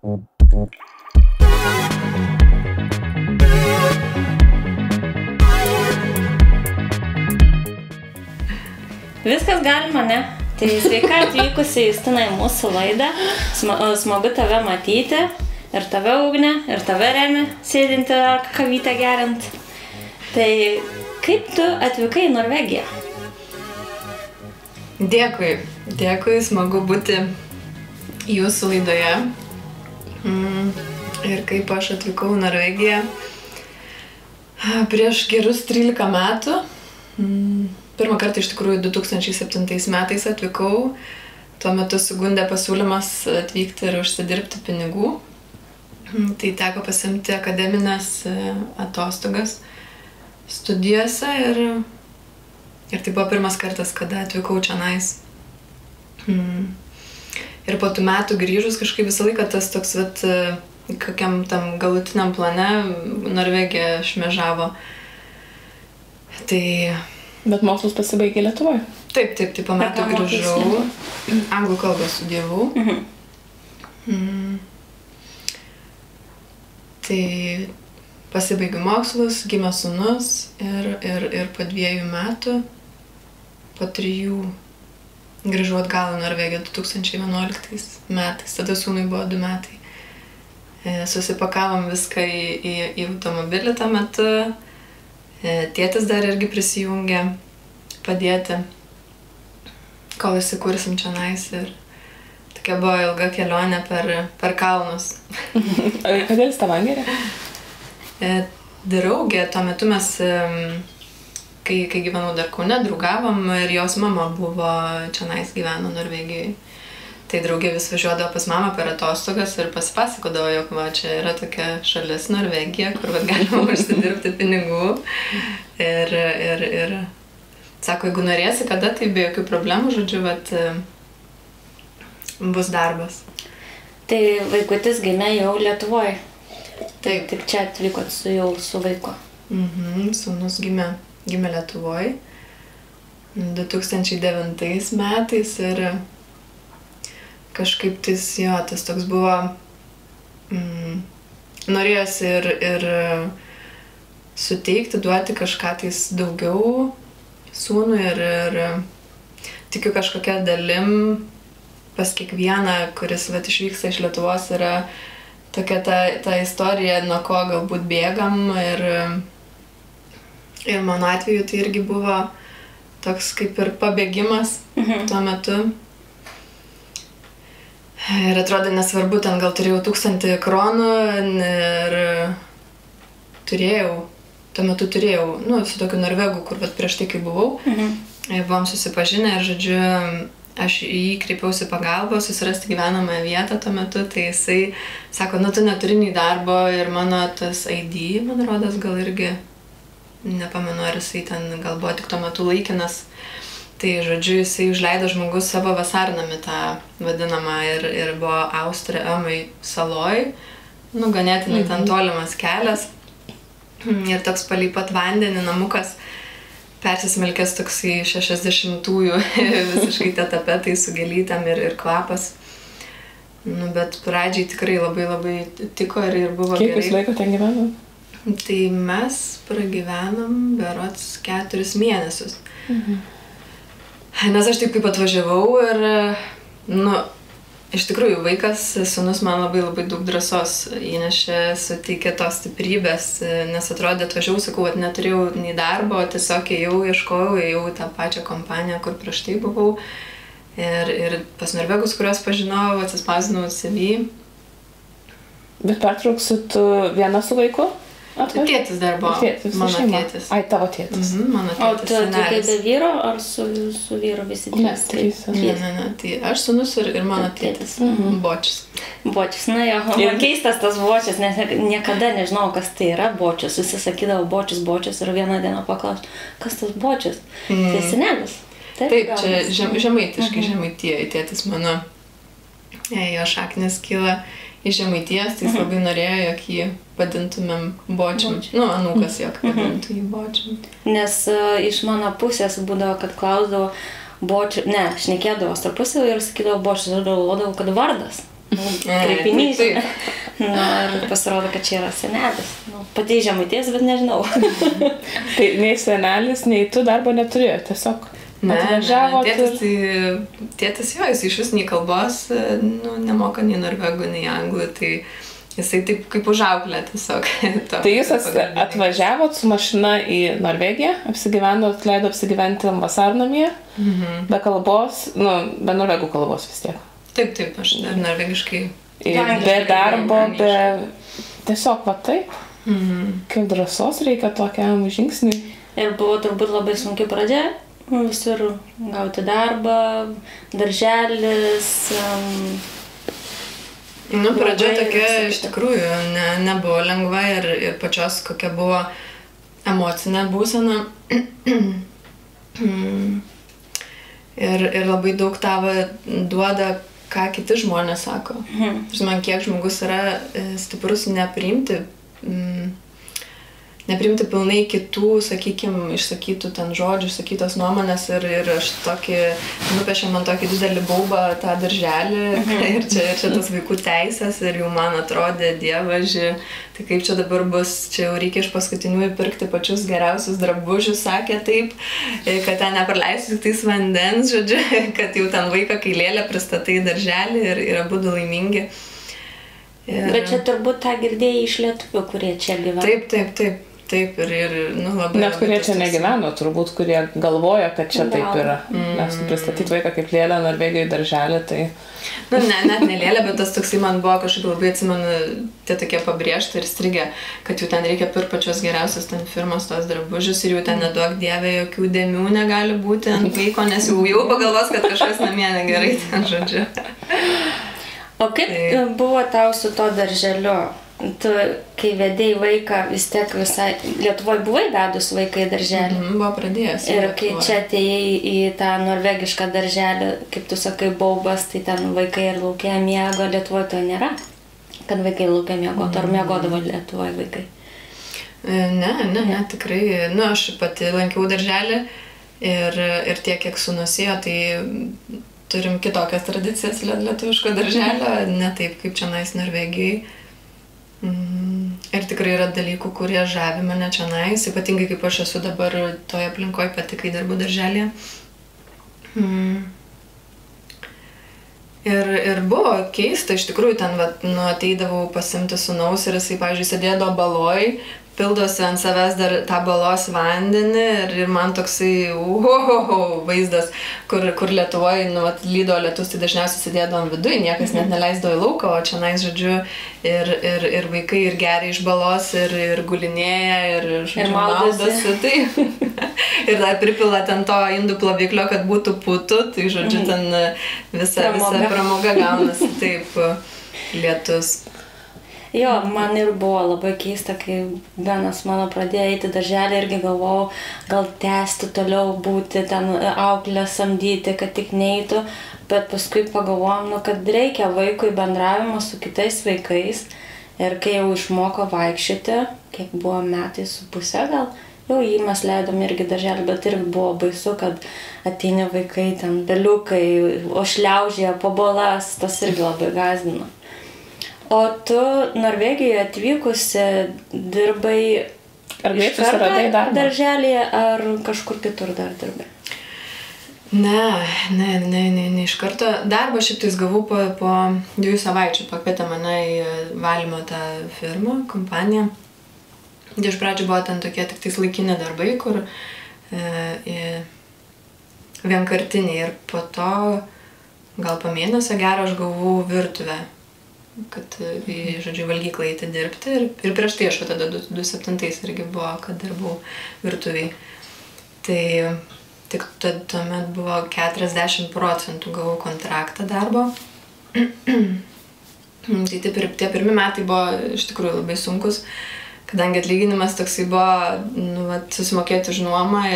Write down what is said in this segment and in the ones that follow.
Viskas galima, ne? Tai sveika atvykusi Justina į mūsų laidą. Smagu tave matyti. Ir tave Ugnė, ir tave Remi, sėdinti kavytę geriant. Tai kaip tu atvykai į Norvegiją? Dėkui, smagu būti jūsų laidoje. Ir kaip aš atvykau į Norvegiją prieš gerus 13 metų. Pirmą kartą iš tikrųjų 2007 metais atvykau. Tuo metu sugundė pasiūlymas atvykti ir užsidirbti pinigų. Tai teko pasimti akademinės atostogas studijose ir tai buvo pirmas kartas, kada atvykau čionais. Ir po tų metų grįžus kažkaip visą laiką tas toks, kokiam tam galutiniam plane Norvegija šmėžavo. Bet mokslus pasibaigė Lietuvoje? Taip, po metų grįžau. Anglų kalbą studijavau. Tai pasibaigiu mokslus, gimė sūnus ir po 2 metų, po 3 grįžau atgal į Norvegiją 2011 metais. Tada sūnui buvo 2 metai. Susipakavom viską į automobilį tuo metu. Tėtis dar irgi prisijungė padėti, kol įsikursim čionais ir tokia buvo ilga kelionė per kalnus. Kodėl Stavangerė? Draugė, tuo metu mes, kai gyvenau dar Kaune, draugavom ir jos mama buvo čionais gyveno Norvegijoje. Tai draugė vis važiuodavo pas mamą per atostogas ir pasipasakodavo, jog čia yra tokia šalis Norvegija, kur galima užsidirbti pinigų. Ir sako, jeigu norėsi, kada, tai be jokių problemų, žodžiu, bus darbas. Tai vaikutis gimė jau Lietuvoje. Taip. Tik čia atvykot su vaiku. Sūnus gimė Lietuvoje 2009 metais ir kažkaip tas toks buvo, norėjosi ir suteikti, duoti kažką tais daugiau sūnui ir tikiu kažkokia dalim pas kiekvieną, kuris išvyksta iš Lietuvos, yra tokia ta istorija, nuo ko galbūt bėgam ir mano atveju tai irgi buvo toks kaip ir pabėgimas tuo metu. Ir atrodo nesvarbu, ten gal turėjau 1000 kronų ir tuo metu turėjau, su tokiu norvegu, kur prieš tai kai buvau, buvom susipažinę ir, žodžiu, aš į jį kreipiausi pagalbą, susirasti gyvenamąją vietą tuo metu, tai jisai sako, tu neturi nei darbo ir mano tas ID, man rodos, gal irgi, nepamenu, ar jisai ten gal buvo tik tuo metu laikinas. Tai, žodžiu, jisai užleido žmogus savo vasarnamį tą vadinamą ir buvo Austrė-Amai saloj, ganėtinai ten tolimas kelias ir toks palei pat vandenį namukas persismelkęs toks į 60-ųjų visiškai tie tapetai su gėlytėm ir kvapas. Bet pradžiai tikrai labai labai tiko ir buvo gerai. Kiek jūs laiko ten gyvenom? Tai mes pragyvenom berods 4 mėnesius. Nes aš taip kaip atvažiavau ir, iš tikrųjų vaikas, sūnus man labai labai daug drąsos įnešė, suteikė tos stiprybės, nes atrodė, atvažiavau, sakau, neturėjau nei darbo, tiesiog ėjau tą pačią kompaniją, kur prieš tai buvau ir pas norvegus, kuriuos pažinojau, atsispausdinau CV. Bet pertrauksiu tu viena su vaiku? Tėtis dar buvo, mano tėtis. Ai, tavo tėtis. Mano tėtis, senelis. O tu kaip be vyro, ar su vyru visi trys? Ne, tai aš sūnus ir mano tėtis. Bočius. Bočius, jo, man keistas tas bočius, nes niekada nežinau, kas tai yra bočius. Visi sakydavo bočius ir vieną dieną paklaus, kas tas bočius? Tai senelis. Taip, čia žemaitiškai, Žemaitijoje tėtis mano, jo šaknis kyla iš Žemaitijos, tai jis labai norėjo, jog jį vadintumėm Bočium. Anūkas jog vadintų jį Bočium. Nes iš mano pusės būdavo, kad klausdavo Bočiu, šnekėdavo tarpusavy ir sakydavo Bočius, ir galvodavau, kad vardas. kreipinys. Ir pasirodo, kad čia yra senelis. Pati žemaitės, bet nežinau. Tai nei senelis, nei tu darbo neturėjo, tiesiog atvažiavo. Tėtis jo, jis iš vis nei kalbos, nemoka nei norvegų, nei anglų, tai jisai taip kaip užauklė tiesiog. Tai jūs atvažiavot su mašina į Norvegiją, leido apsigyventi vasarnamyje, be kalbos, be norvegų kalbos vis tiek. Taip, aš dar norvegiškai. Be darbo, tiesiog va taip. Kaip drąsos reikia tokiam žingsniui. Ir buvo turbūt labai sunki pradžia, visur gauti darbą, darželis. Pradžia tokia iš tikrųjų nebuvo lengva ir pačios kokia buvo emocinė būsena. Ir labai daug tavo duoda, ką kiti žmonės sako. Žinoma, kiek žmogus yra stiprus nepriimti pilnai kitų, sakykime, išsakytų ten žodžių, išsakytos nuomonės ir aš nupiešė man tokį didelį baubą tą darželį ir čia tas vaikų teisės ir jau man atrodė dievaži, tai kaip čia dabar bus, čia jau reikia iš paskutiniųjų pirkti pačius geriausius drabužius, sakė taip, kad ten nepraleisiu tik tais vandens, žodžiu, kad jau ten vaiką kailėlę pristatai į darželį ir abudu laimingi. Bet čia turbūt tą girdėjai iš lietuvių, kurie čia gyvena. Taip, ir labai... Net kurie čia negyveno, turbūt, kurie galvoja, kad čia taip yra. Nes pristatyti vaiką kaip lėlę Norvegijoje darželį, tai... Net ne lėlė, bet tas toksai man buvo kažkaip labai atsimenu, tie tokie pabrėžta ir strigę, kad jau ten reikia pirkti pačios geriausios ten firmos tos drabužius ir jau ten neduok dievė, jokių dėmių negali būti ant vaiko, nes jau pagalvos, kad kažkas namie negerai ten, žodžiu. O kaip buvo tau su to darželiu? Tu, kai vedėjai vaiką, vis tiek visai... Lietuvoje buvai vedus vaiką į darželį? Buvo pradėjęs. Ir kai čia atėjai į tą norvegišką darželį, kaip tu sakai, baubas, tai ten vaikai ir laukia miego, Lietuvoje to nėra? Kad vaikai laukia miegotų, ar miegodavo Lietuvoje vaikai? Ne, tikrai. Aš pati lankiau darželį ir tiek, kiek sunusėjo, tai turim kitokias tradicijas lietuviško darželio, ne taip kaip čia nais Norvegijai. Ir tikrai yra dalykų, kurie žavi mane čia nais, ypatingai kaip aš esu dabar toje aplinkoje pati, kai dirbu darželėje. Ir buvo keista, iš tikrųjų ten ateidavau pasimti sūnaus ir jisai, pavyzdžiui, sėdėdavo baloj, pildosi ant savęs dar tą balos vandenį ir man toksai vaizdas, kur Lietuvoje lydo lietus, tai dažniausiai sėdėdavom viduj, niekas net neleisdavo į lauką, o čia nais, žodžiu, ir vaikai ir geria iš balos, ir gulinėja, ir maudosi, tai. Ir dar pripila ten to indų ploviklio, kad būtų putų, tai, žodžiu, ten visa pramoga gaunasi, taip, lietus. Jo, man ir buvo labai keista, kai Benas mano pradėjo eiti darželį irgi galvojau, gal tęsti toliau būti, ten auklę samdyti, kad tik neitų, bet paskui pagalvojom, kad reikia vaikui bendravimo su kitais vaikais ir kai jau išmoko vaikščioti, kiek buvo 1.5 metai gal, jau jį mes leidom irgi darželį, bet irgi buvo baisu, kad ateini vaikai, ten beliukai, ošliaužė, po balas, tas irgi labai gąsdino. O tu Norvegijoje atvykusi dirbai iš karto darželėje ar kažkur kitur dar dirbai? Ne, iš karto. Darbą šiaip tais gavau po 2 savaičių, pakvietė mane į valymo tą firmą, kompaniją. Iš pradžių buvo ten tokie tik tais laikini darbai, kur vienkartiniai ir po to gal po mėnesio gero aš gavau virtuvę, kad žodžiu, valgyklą eiti dirbti ir prieš tai aš tada 2007 irgi buvo, kad dirbau virtuviai. Tai tik tuomet buvo 40% gavau kontraktą darbo. Tai tie pirmi metai buvo iš tikrųjų labai sunkus, kadangi atlyginimas toksai buvo susimokėti už nuomą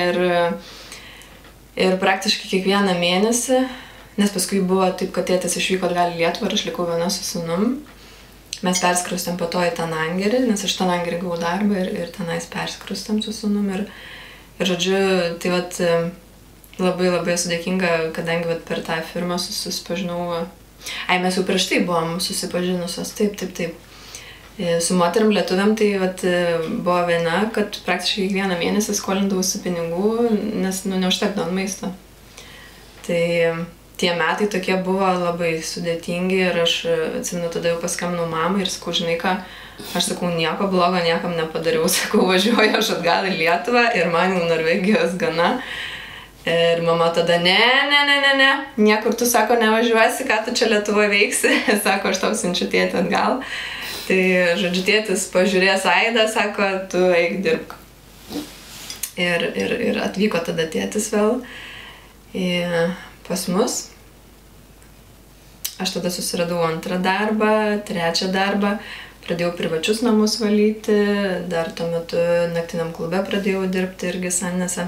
ir praktiškai kiekvieną mėnesį. Nes paskui buvo taip, kad tėtis išvyko atgal į Lietuvą ir aš likau viena su sūnum. Mes perskrustėm po to į Tanangerį, nes aš Tanangerį gavau darbą ir tenais perskrustėm su sūnum. Ir žodžiu, tai labai esu dėkinga, kadangi per tą firmą susipažinau Mes jau prieš tai buvom susipažinusios, taip. Su moterim lietuviam tai buvo viena, kad praktiškai kiekvieną mėnesį skolindavausi pinigų, nes neužtekdavo maisto. Tai tie metai tokie buvo labai sudėtingi ir aš atsimenu, tada jau paskambinau mamai ir sakau, žinai ką, aš sakau, nieko blogo, niekam nepadariau, sakau, važiuoju aš atgal į Lietuvą ir man jau Norvegijos gana. Ir mama tada, ne, niekur tu, sako, nevažiuosi, ką tu čia Lietuvoje veiksi, sako, aš tau siunčiu tėtį atgal. Tai, žodžiu, tėtis pažiūrės Aidą, sako, tu eik dirbk. Ir atvyko tada tėtis vėl pas mus. Aš tada susiradau 2 darbą, 3 darbą, pradėjau privačius namus valyti, dar tuo metu naktiniam klube pradėjau dirbti irgi Sannese.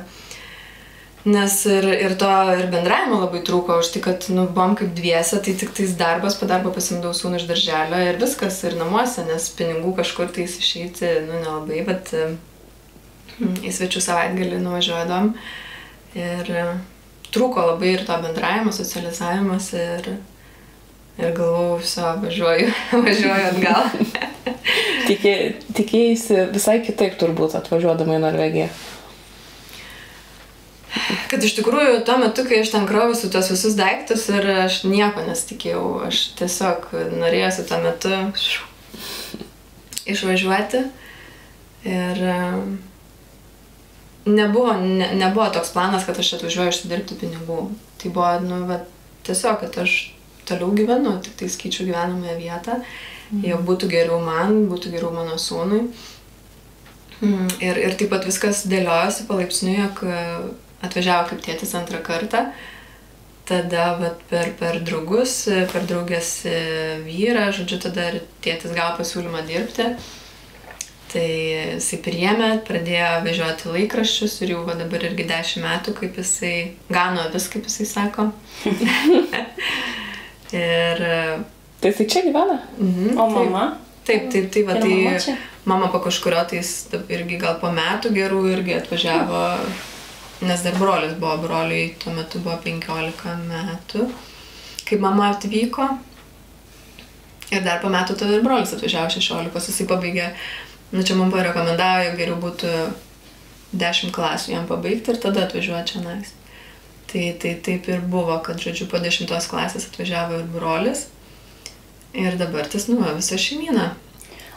Nes ir bendravimo labai trūko, už tai, kad buvom kaip dviese, tai tik tais darbas, po darbo pasimdavau sūnų iš darželio ir viskas, ir namuose, nes pinigų kažkur tais išeiti, nelabai, bet į svečių savaitgalį nuvažiuodom. Ir trūko labai ir to bendravimo, socializavimas ir galvojau, važiuoju atgal. Tikėjaisi visai kitaip turbūt atvažiuodama į Norvegiją. Kad iš tikrųjų tuo metu, kai aš ten kroviausi tuos visus daiktus ir aš nieko nesitikėjau, aš tiesiog norėjusi tuo metu išvažiuoti ir nebuvo toks planas, kad aš atvažiuoju užsidirbti pinigų. Tai buvo, tiesiog, kad aš toliau gyvenu, tik tai keičiu gyvenamąją vietą, jau būtų geriau man, būtų geriau mano sūnui. Ir taip pat viskas dėliojosi palaipsniui, jog atvažiavo kaip tėtis 2 kartą, tada per draugus, per draugės vyrą, žodžiu, tada ir tėtis gavo pasiūlymą dirbti. Tai jisai priėmė, pradėjo vežioti laikraščius ir jau dabar irgi 10 metų, kaip jisai gano vis, kaip jisai sako. Ir... Tai jisai čia gyvena? O mama? Taip, mama po kažkurio tais irgi gal po metų gerų irgi atvažiavo, nes dar brolis buvo, broliui tuo metu buvo 15 metų, kai mama atvyko. Ir dar po metų tada ir brolis atvažiavo 16, jisai pabaigė, čia man parekomendavo, jog geriau būtų 10 klasių jam pabaigti ir tada atvažiuoti čia nais. Tai taip ir buvo, kad, žodžiu, po 10 klasės atvažiavo ir brolis. Ir dabar tas, visa šeimyna.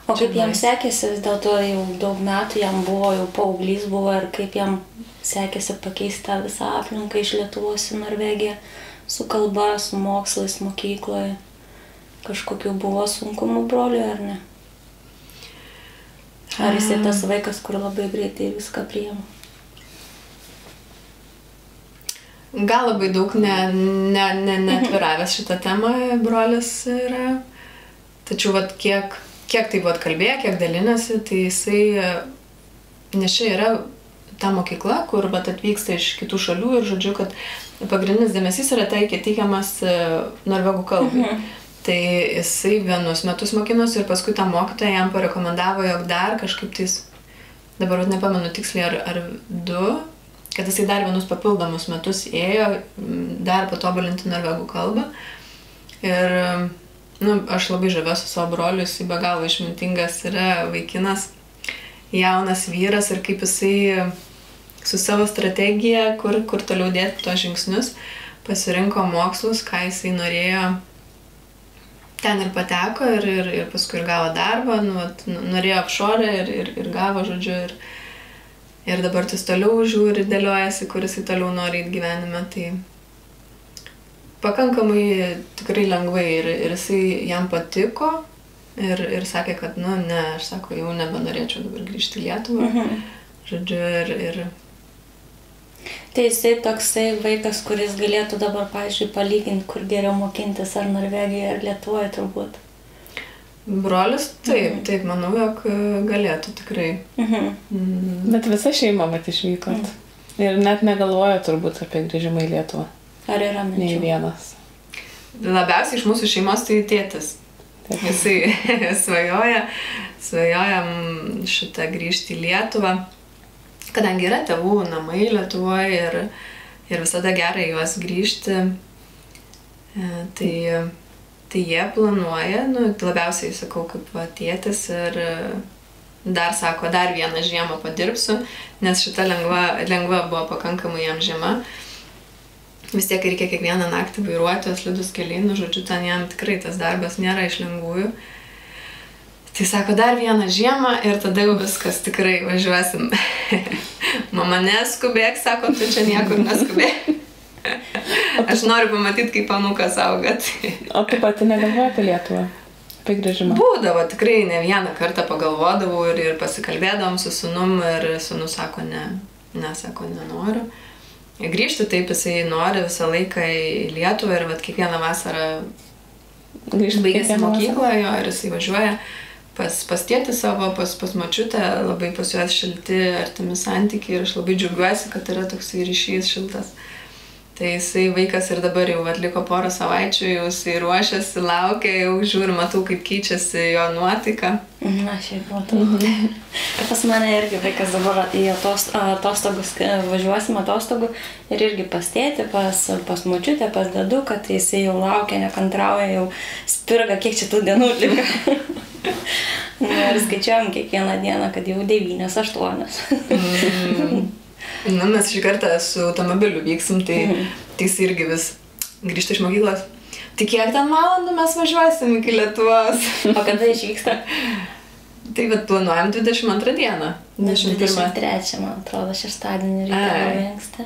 O kaip jam sekėsi, vis dėlto jau daug metų, jam buvo, jau paauglys buvo, ir kaip jam sekėsi pakeisti tą visą aplinką iš Lietuvos į Norvegiją, su kalba, su mokslais, mokykloje. Kažkokių buvo sunkumų broliui, ar ne? Ar jisai tas vaikas, kur labai greitai viską priima? Gal labai daug neatviravęs šitą temą brolis yra. Tačiau kiek tai kalbėjo, kiek dalinasi, tai jisai, nes čia yra ta mokykla, kur atvyksta iš kitų šalių ir, žodžiu, kad pagrindinis dėmesys yra teikiamas norvegų kalbai. Tai jisai vienus metus mokinosi ir paskui tą mokytoją jam parekomendavo, jog dar kažkaip tais, dabar nepamenu tiksliai ar 2, kad jisai dar vienus papildomus metus ėjo dar patobulinti norvegų kalbą. Ir aš labai žaviuosi savo broliu, jisai be galo išmintingas yra vaikinas, jaunas vyras ir kaip jisai su savo strategija, kur toliau dėti tos žingsnius, pasirinko mokslus, ką jisai norėjo. Ten ir pateko ir paskui ir gavo darbą, norėjo offshore ir gavo, žodžiu, ir dabar tas toliau žiūri, dėliojasi, kur jisai toliau nori įti gyvenime. Tai pakankamai tikrai lengvai ir jisai jam patiko ir sakė, kad, ne, aš sako, jau nebenorėčiau dabar grįžti į Lietuvą. Žodžiu, ir... Tai jisai toksai vaikas, kuris galėtų dabar, pavyzdžiui, palyginti, kur geriau mokintis, ar Norvegijoje, ar Lietuvoje turbūt. Brolis, taip, manau, jog galėtų tikrai. Bet visa šeima išvykot. Ir net negalvoja turbūt apie grįžimą į Lietuvą. Ar yra minčių? Nei vienas. Labiausiai iš mūsų šeimos tai tėtis. Jisai svajoja šitą grįžti į Lietuvą. Kadangi yra tėvų namai Lietuvoje ir visada gerai juos grįžti, tai Tai jie planuoja, labiausiai sakau, kaip tėtis ir dar sako, dar vieną žiemą padirbsiu, nes šita lengva buvo pakankamai jam žiema. Vis tiek reikia kiekvieną naktį vairuoti, slidus keliai, žodžiu, ten jam tikrai tas darbas nėra iš lengvųjų. Tai sako, dar vieną žiemą ir tada jau viskas tikrai važiuosim. Mama neskubėk, sako, tu čia niekur neskubėk. Aš noriu pamatyti, kaip anūkas auga. O tu pati negalvoji apie Lietuvą? Apie grįžimą? Būdavo, tikrai ne vieną kartą pagalvodavau ir pasikalbėdavom su sūnum ir sūnus sako, sako, nenoriu. Grįžti taip jisai nori visą laiką į Lietuvą ir kiekvieną vasarą baigėsi mokyklą jo ir jisai važiuoja pas tėtį savo, pas močiutę, labai pas juos šilti, artimi santykiai ir aš labai džiaugiuosi, kad yra toksai ryšys šiltas. Tai jisai vaikas ir dabar jau atliko porą savaičių, jau jisai ruošiasi, laukia, jau žiūri, matau, kaip keičiasi jo nuotaika. Na, šiaip matau. Pas mane irgi vaikas dabar į atostogus, važiuosim atostogų ir irgi pas tėtį, pas močiutę, pas deduką, tai jisai jau laukia, nekantrauja, jau spirga, kiek čia tų dienų liko. Ir skaičiuojam kiekvieną dieną, kad jau 9-8. Mes šį kartą su automobiliu vyksim, tai jis irgi vis grįžta iš mokyklos. Tai kiek ten valandų mes važiuosim iki Lietuvos? O kada išvyksta? Tai planuojam 22 dieną. 23, man atrodo, šeštadienį ryte labai anksti.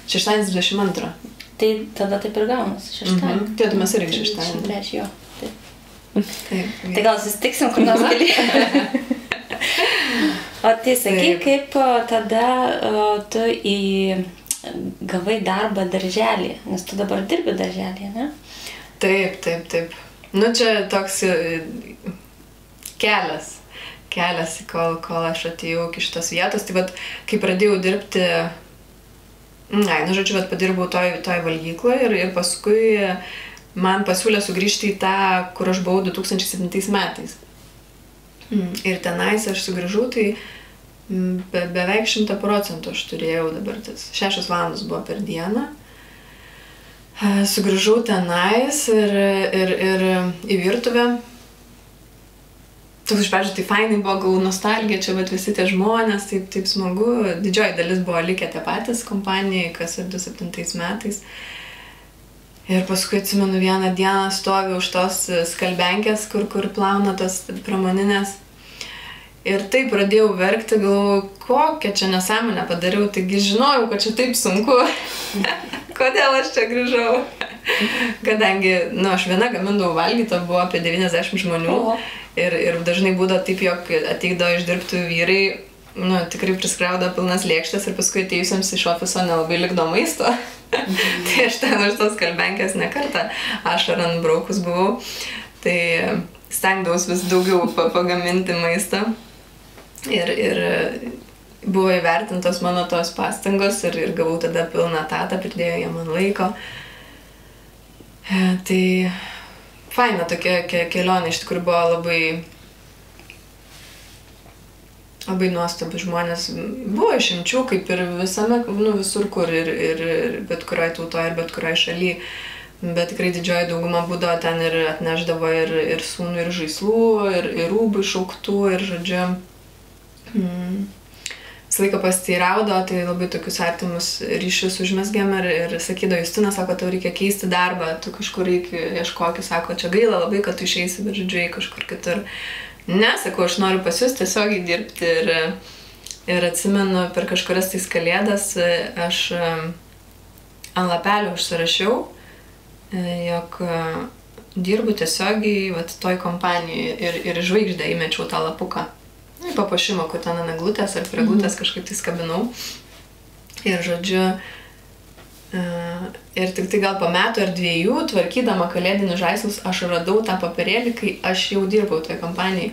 Šeštadienis 22. Tai tada taip ir gaunas, šeštadienį. Tai mes irgi šeštadienį. 23, jo. Tai gal susitiksim kur nors kelyje. O tai sakai, kaip tada tu gavai darbą darželį, nes tu dabar dirbi darželį, ne? Taip. Čia toks kelias, kol aš atėjau iki šitos vietos. Tai kai pradėjau dirbti, padirbau toj valgykloje ir paskui man pasiūlė sugrįžti į tą, kur aš buvau 2007 metais. Ir tenais aš sugrįžau, tai beveik 100% aš turėjau dabar, 6 valandos buvo per dieną. Sugrįžau tenais ir į virtuvę. Toks iš pradžių tai fainai buvo, gal nostalgija, čia visi tie žmonės, taip smagu. Didžioji dalis buvo likę tie patys kompanijai, kas ir 2007 metais. Ir paskui atsimenu vieną dieną stoviu už tos skalbenkės, kur plauna tos pramoninės. Ir taip pradėjau verkti, galvoju, kokią čia nesąmonę padariau, taigi žinojau, kad čia taip sunku. Kodėl aš čia grįžau? Kadangi, aš viena gamindavau valgyti, buvo apie 90 žmonių. Ir dažnai būdavo taip, jog ateidavo iš dirbtuvių vyrai, tikrai priskraudavo pilnas lėkštes ir paskui atėjusiems iš ofiso nelabai likdo maisto. Tai aš ten už tos kalbenkės ne kartą ašarą nubraukus buvau. Tai stengdavaus vis daugiau pagaminti maistą. Ir buvo įvertintos mano tos pastangos ir gavau tada pilną etatą, pridėjo jie man laiko. Tai faina tokia kelionė, iš tikrųjų buvo labai nuostabi žmonės. Buvo išimčių, kaip ir visur kur, ir bet kurioje tautoje, ir bet kurioje šalyje. Bet tikrai didžioji dauguma būdavo ten ir atneždavo ir sūnų, ir žaislų, ir rūbų išauktų, ir žodžiu. Visą laiką pasiteiraudavo, tai labai tokius artimus ryšius užmesgėm ir sakydavo, Justina, sako, tau reikia keisti darbą, tu kažkur ieškoki, sako, čia gaila labai, kad tu išeisi, bet žodžiu, kažkur kitur. Ne, sakau, aš noriu pas jus tiesiogiai dirbti ir atsimenu per kažkurias tais kalėdas aš ant lapelio užsirašiau, jog dirbu tiesiogiai toj kompanijoje ir žvaigždę įmečiau tą lapuką. Papuošimo, kur ten ant eglutės ar prie eglutės kažkaip tai skabinau. Ir žodžiu, ir tik tai gal po metų ar 2 tvarkydama kalėdinius žaislus aš radau tą papirėlį, kai aš jau dirbau toj kompanijai.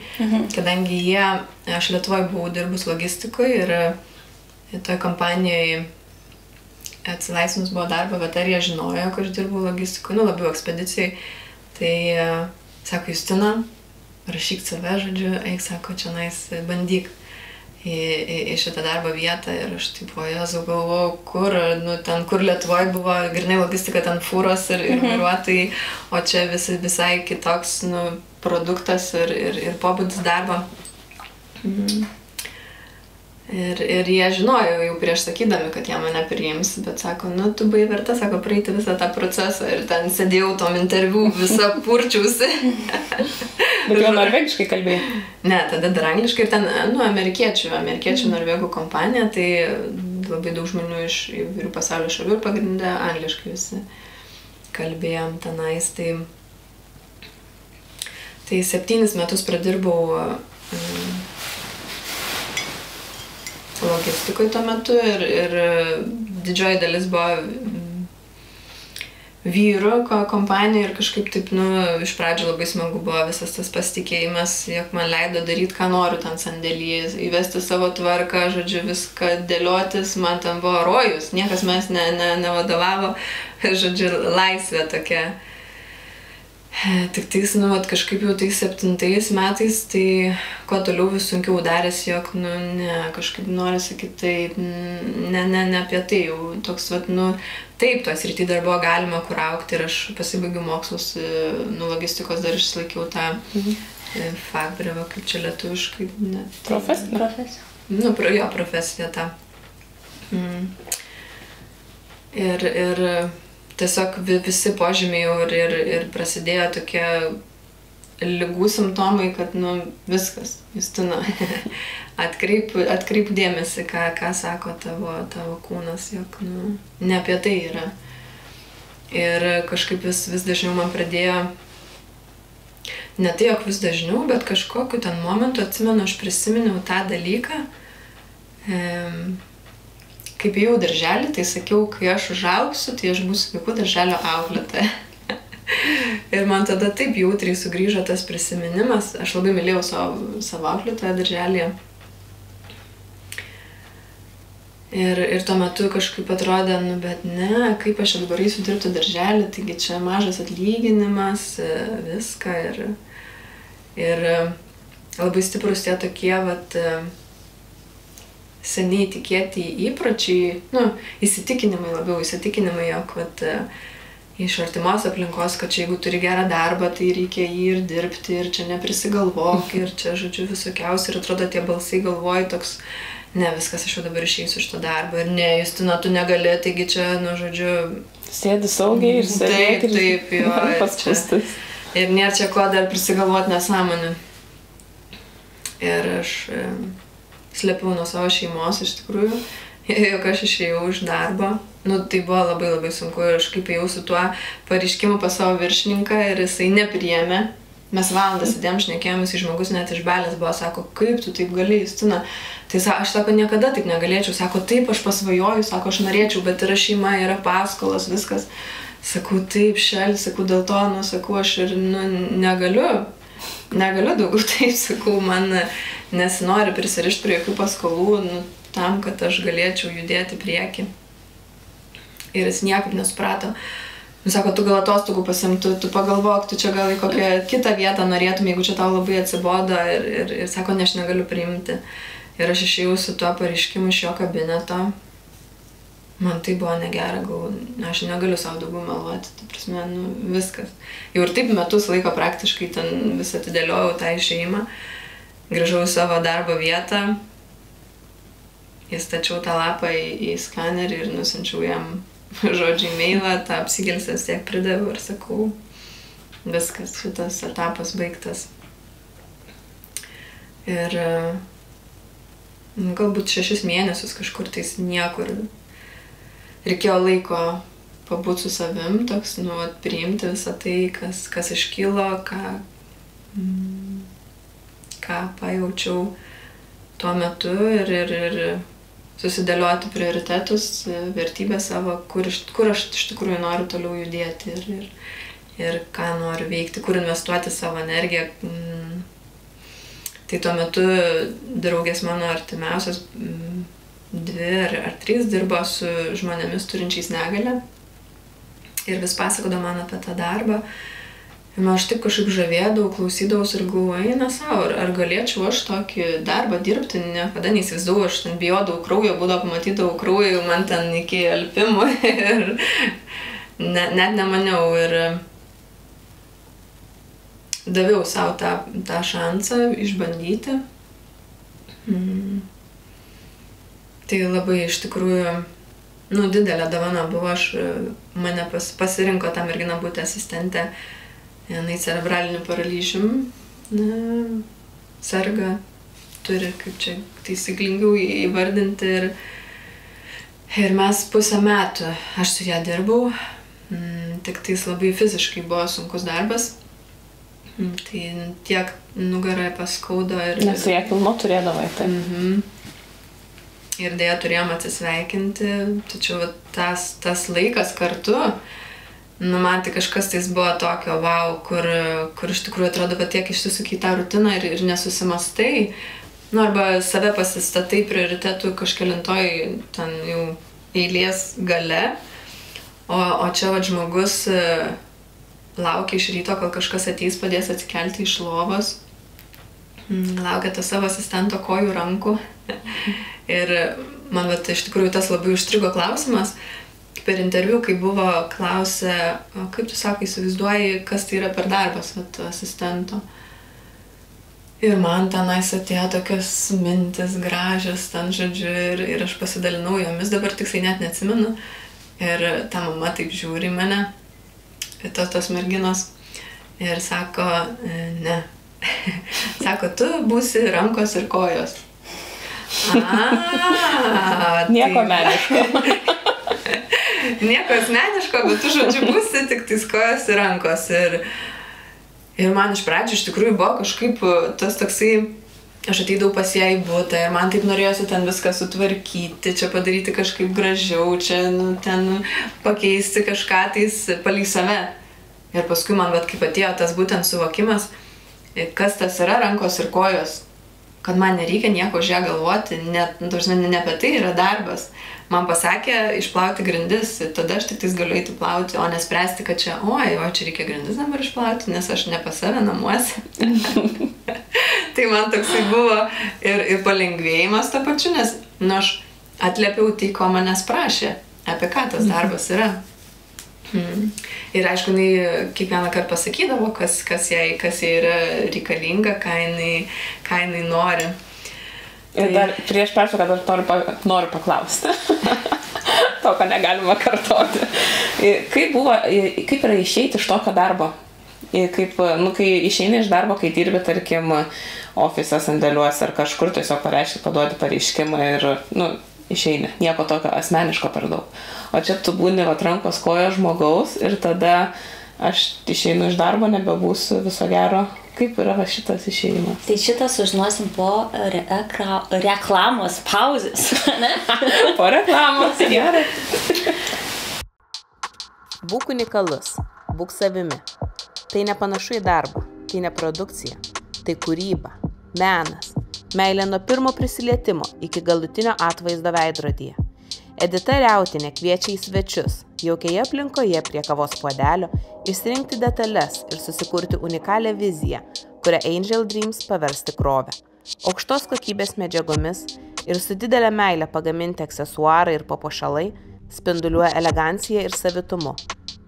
Kadangi aš Lietuvoje buvau dirbus logistikoje ir toj kompanijoje atsilaisvinus buvo darbo, bet ar jie žinojo, kad aš dirbau logistikoje, labiau ekspedicijai. Tai sako, Justina, rašyk save, žodžiu, eik, sako, čia nais bandyk. į šitą darbo vietą ir aš taip, o Jėzau, galvojau, kur, ten, kur Lietuvoje buvo grynai logistika, ten fūros ir vairuotojai, o čia visai kitoks, produktas ir pobūdis darbo. Ir jie žinojo jau prieš sakydami, kad jie mane priims, bet sako, tu buvai verta, sako, praeiti visą tą procesą ir ten sėdėjau tom interviu, visą purčiausi. Bet jau norvegiškai kalbėjai? Ne, tada dar angliškai ir ten, amerikiečių norvegų kompanija, tai labai daug žmonių iš įvairių pasaulio šalių ir pagrindę angliškai visi kalbėjom tenais. Tai 7 metus pradirbau logistikoje tuo metu ir didžioji dalis buvo vyrų kompanija ir kažkaip taip, iš pradžių labai smagu buvo visas tas pasitikėjimas, jog man leido daryti, ką noriu ten sandėly, įvesti savo tvarką, žodžiu, viską dėliotis, man ten buvo rojus, niekas mes nevadovavo, žodžiu, laisvė tokia. Tik tais, kažkaip jau 7 metais, tai kuo toliau vis sunkiau darės, jog, kažkaip nori sakyti, tai ne apie tai, jau toks, taip, tos rytį dar buvo galima kur augti ir aš pasibaigiau mokslus, logistikos dar išsilaikiau tą fachbrevą, kaip čia lietuviškai. Profesija? Jo, profesija tą. Ir tiesiog visi požymiai jau ir prasidėjo tokie ligų simptomai, kad, viskas, Justina, atkreip dėmesį, ką sako tavo kūnas, jog, ne apie tai yra. Ir kažkaip vis dažniau man pradėjo, ne tai, jog vis dažniau, bet kažkokiu ten momentu, atsimenu, aš prisiminiau tą dalyką, kaip jau darželį, tai sakiau, kai aš užaugsiu, tai aš būsiu vaikų darželio auklėtoja. Ir man tada taip jautriai sugrįžo tas prisiminimas. Aš labai mylėjau savo auklėtoją darželėje. Ir tuo metu kažkaip atrodė, bet ne, kaip aš dabar eisiu dirbti darželį, taigi čia mažas atlyginimas, viską. Ir labai stiprus tie tokie, seniai tikėti įpročiai, įsitikinimai, jog iš artimos aplinkos, kad čia jeigu turi gerą darbą, tai reikia jį ir dirbti, ir čia neprisigalvok, ir čia, žodžiu, visokiausi, ir atrodo tie balsai galvoji toks, ne, viskas, aš jau dabar išeisiu iš to darbo, ir ne, Justina, tu negali, taigi čia, žodžiu... Sėdi saugiai ir sėdėti. Taip, jo, ir nėra čia ko dar prisigalvoti nesąmonį. Ir aš slėpiau nuo savo šeimos, iš tikrųjų, jog aš išėjau iš darbo. Tai buvo labai labai sunku ir aš kaip ėjau su tuo pareiškimu pas savo viršininką ir jisai nepriėmė. Mes valandą sėdėm, šnekėjomės, žmogus net iš belės buvo, sako, kaip tu taip gali, Justina. Tai aš, sako, niekada taip negalėčiau, sako, taip, aš pasvajoju, sako, aš norėčiau, bet yra šeima, yra paskolos, viskas. Sakau, taip, šel, sakau, dėl to, sakau, aš ir, negaliu daugiau, taip, sakau, man nesinori prisirišti prie jokių paskolų, tam, kad aš galėčiau judėti prieki. Ir jis niekaip nesuprato. Sako, tu gal atostogų pasimtų, tu pagalvok, tu čia gal į kokią kitą vietą norėtum, jeigu čia tau labai atsibodo ir sako, ne, aš negaliu priimti. Ir aš išėjau su tuo pareiškimu iš jo kabineto. Man tai buvo negera, aš negaliu savo daugiau meluoti, tai prasme, viskas. Jau ir taip metus laiko praktiškai ten vis atidėliojau tą išėjimą. Grįžau į savo darbo vietą, įstačiau tą lapą į skanerį ir nusinčiau jam žodžiu e-mailą, tą apsigelsęs tiek pridaviau ir sakau, viskas, šitas etapas baigtas. Ir galbūt 6 mėnesius kažkur tais niekur reikėjo laiko pabūti su savim, toks, priimti visą tai, kas iškilo, ką pajaučiau tuo metu ir susidėlioti prioritetus, vertybės savo, kur aš iš tikrųjų noriu toliau judėti ir ką noriu veikti, kur investuoti savo energiją. Tai tuo metu draugės mano artimiausios 2 ar 3 dirbo su žmonėmis turinčiais negalią ir vis pasakodavo man apie tą darbą. Ir aš taip kažkaip žavėdavau, klausydavaus ir galvojau, eina savo, ar galėčiau aš tokį darbą dirbti, niekada neįsivaizdavau, aš ten bijodavau kraujo, būdavo pamatydavau kraujo, man ten iki alpimo ir net nemaniau ir daviau savo tą šansą išbandyti. Tai labai iš tikrųjų, didelė dovana buvo, mane pasirinko tą merginą būti asistentę, jinai cerebraliniu paralyžium serga, turi, kaip čia taisyklingiau įvardinti ir mes pusę metų aš su ją dirbau, tik tais labai fiziškai buvo sunkus darbas. Tai tiek nugarai paskaudo ir... Nes su ją pilno turėdavai, tai. Ir dėja turėjom atsisveikinti, tačiau tas laikas kartu, man tai kažkas tais buvo tokio, wow, kur iš tikrųjų atrodo, bet tiek išsisukai tą rutiną ir nesusimastai, arba save pasistatai prioritetų kažkelintoj ten jau eilės gale, o čia žmogus laukia iš ryto, kol kažkas ateis, padės atsikelti iš lovos, laukia to savo asistento kojų, rankų. Ir man iš tikrųjų tas labai užstrigo klausimas. Per interviu, kai buvo klausę, kaip tu sakai, įsivaizduoji, kas tai yra per darbas asistento. Ir man tenais atėjo tokios mintis gražios, ten žodžiu, ir aš pasidalinau jomis, dabar tiksliai net neatsimenu. Ir ta mama taip žiūri mane, tos merginos, ir sako, ne. Sako, tu būsi rankos ir kojos. Nieko meniško. Nieko asmeniško, bet tu žodžiu būsi tik tais kojos ir rankos. Ir man iš pradžių iš tikrųjų buvo kažkaip tas toksai, aš ateidavau pas ją į butą ir man taip norėjosi ten viską sutvarkyti, čia padaryti kažkaip gražiau, čia ten pakeisti kažką tais palei save. Ir paskui man kaip atėjo tas būtent suvokimas, kas tas yra rankos ir kojos, kad man nereikia nieko už ją galvoti, ne apie tai yra darbas. Man pasakė išplauti grindis, tada aš tik tais galiu eiti plauti, o nespręsti, kad čia, čia reikia grindis dabar išplauti, nes aš ne pas save namuose. Tai man toksai buvo ir palengvėjimas to pačiu, nes aš atliepiau tai, ko manęs prašė, apie ką tas darbas yra. Ir aišku, jinai kiekvieną kartą pasakydavo, kas jai yra reikalinga, ką jinai nori. Ir dar prieš peršoką noriu paklausti. To, ko negalima kartoti. Kaip yra išeiti iš tokio darbo? Kai išeini iš darbo, kai dirbi, tarkim, ofise, sandėliuose ar kažkur, tiesiog pareiški, paduodi pareiškimą ir, išeini. Nieko tokio asmeniško per daug. O čia tu būni rankos kojos žmogaus ir tada aš išeinu iš darbo, nebebūsiu viso gero. Kaip yra šitas išėjimas? Tai šitą sužinosim po reklamos pauzės, ne? Po reklamos, gerai. Būk unikalus, būk savimi. Tai nepanašu į darbą, tai ne produkcija, tai kūryba, menas, meilė nuo pirmo prisilietimo iki galutinio atvaizdo veidrodyje. Edita Riautinė kviečia į svečius, jaukioje aplinkoje prie kavos puodelio, išsirinkti detalės ir susikurti unikalią viziją, kurią Angel Dreams pavers tikrovę. Aukštos kokybės medžiagomis ir su didelė meile pagaminti aksesuarai ir papuošalai spinduliuoja elegancija ir savitumu.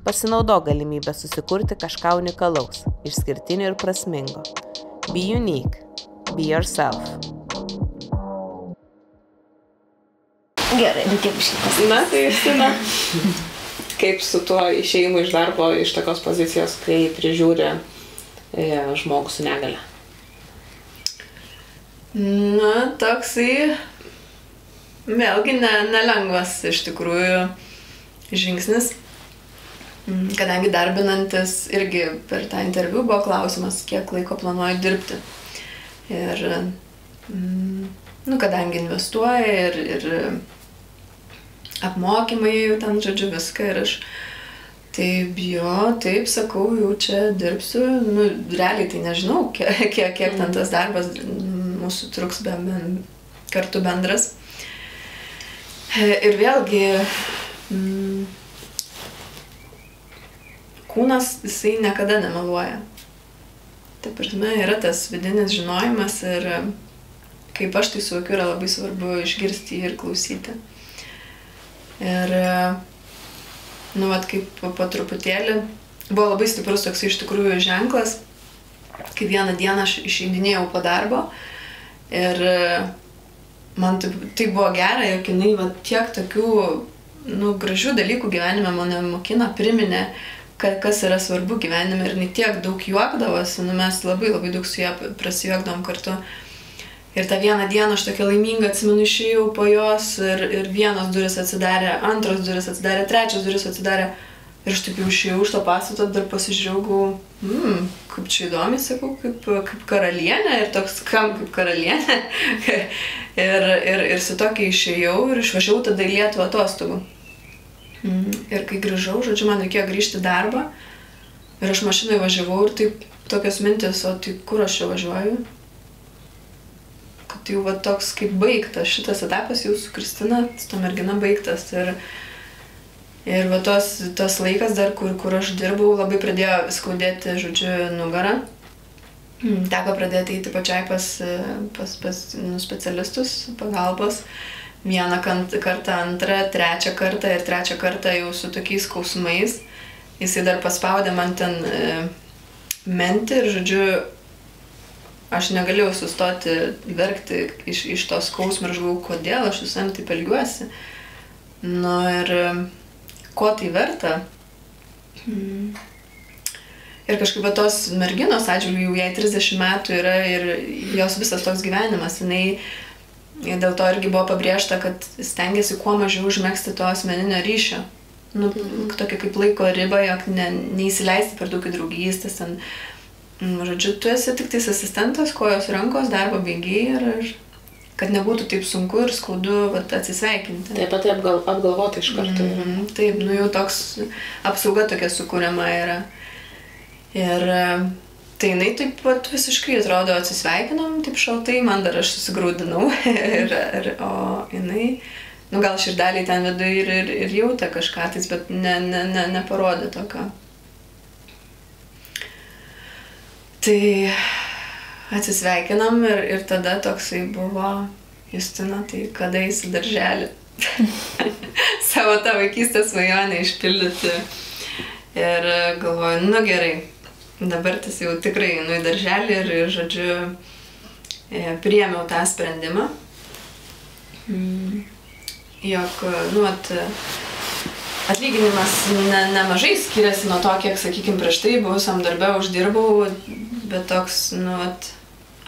Pasinaudok galimybę susikurti kažką unikalaus, išskirtinio ir prasmingo. Be unique. Be yourself. Gerai, reikia biškitas. Na, tai Justina, kaip su tuo išėjimu iš darbo, iš tokios pozicijos, kai prižiūri žmogų su negale? Na, toksai vėlgi nelengvas iš tikrųjų žingsnis, kadangi darbinantis irgi per tą interviu buvo klausimas, kiek laiko planuoju dirbti. Ir, kadangi investuoja ir apmokymai jau ten, žodžiu, viską ir aš taip sakau, jau čia dirbsiu, realiai tai nežinau, kiek ten tas darbas mūsų truks kartu bendras. Ir vėlgi kūnas, jisai niekada nemeluoja. Taip, prasme, yra tas vidinis žinojimas ir kaip aš tai suvokiu, yra labai svarbu išgirsti jį ir klausyti. Ir, nu, vat, kaip po truputėlį, buvo labai stiprus toks iš tikrųjų ženklas, kai vieną dieną aš išeidinėjau po darbo ir man tai buvo gera, jog jinai va, tiek tokių nu, gražių dalykų gyvenime mane mokina, priminė, kas yra svarbu gyvenime ir jinai tiek daug juokdavosi, nu, mes labai daug su ją prasijuokdavom kartu. Ir tą vieną dieną aš tokia laiminga, atsimenu, išėjau po jos ir vienos duris atsidarė, antros duris atsidarė, trečios duris atsidarė. Ir aš taip jau išėjau iš to pastato, dar pasižiūrėjau, kaip čia įdomi, sakau, kaip karalienė ir toks kam kaip karalienė. ir su tokia išėjau ir išvažiavau tada į Lietuvą atostogų. Ir kai grįžau, žodžiu, man reikėjo grįžti į darbą ir aš mašinai važiavau ir taip tokios mintis, o tai kur aš čia važiuoju? Kad jau va toks kaip baigtas, šitas etapas jau su Kristina, su to mergina baigtas. Ir va tos laikas dar, kur aš dirbau, labai pradėjo skaudėti, žodžiu, nugarą. Teko pradėti eiti pačiai pas specialistus pagalbos. Vieną kartą, antrą, trečią kartą ir trečią kartą jau su tokiais skausmais. Jisai dar paspaudė man ten mentį ir, žodžiu, aš negalėjau sustoti verkti iš to skausmo ir aš galvojau, kodėl aš visam taip elgiuosi. Nu ir ko tai verta. Ir kažkaip tos merginos atžvilgiu jau jai 30 metų yra ir jos visas toks gyvenimas. Dėl to irgi buvo pabrėžta, kad stengiasi kuo mažiau užmegzti to asmeninio ryšio. Nu, tokia kaip laiko riba, jog neįsileisti per daug į draugystės. Žodžiu, tu esi tik tais asistentas, kojos rankos, darbo bėgiai ir kad nebūtų taip sunku ir skaudu atsisveikinti. Taip pat apgalvoti iš karto. Taip, nu jau toks apsauga tokia sukūriama yra. Ir tai jinai taip pat visiškai atrodo atsisveikinom, taip šaltai, man dar aš susigraudinau. O jinai, nu gal širdeliai ten viduje ir jautė kažką, bet neparodė tokio. Tai atsisveikinam ir tada toksai buvo, Justina, tai kada eisi į darželį? Savo tą vaikystės svajonę išpildyti. Ir galvoju, nu gerai, dabar tas jau tikrai einu į darželį ir žodžiu, priėmiau tą sprendimą. Jog, nu, atlyginimas nemažai skiriasi nuo to, kiek, sakykime, prieš tai buvusiam darbe uždirbau, bet toks, nu,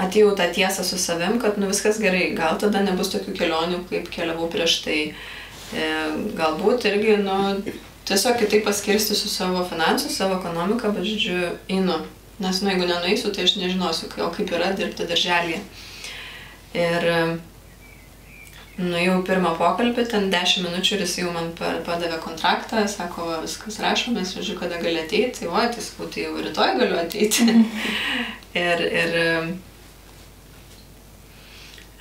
atėjau tą tiesą su savim, kad, nu, viskas gerai, gal tada nebus tokių kelionių, kaip keliavau prieš tai. Galbūt irgi, nu, tiesiog kitaip paskirstysiu savo finansus, savo ekonomiką, bet, žodžiu, einu. Nes, nu, jeigu nenueisiu, tai aš nežinosiu, o kaip yra dirbti darželyje. Ir nuėjau pirmą pokalbį, ten 10 minučių ir jis jau man padavė kontraktą, sako, viskas rašomės, žodžiu, kada gali ateiti, tai sakau, tai jau rytoj galiu ateiti.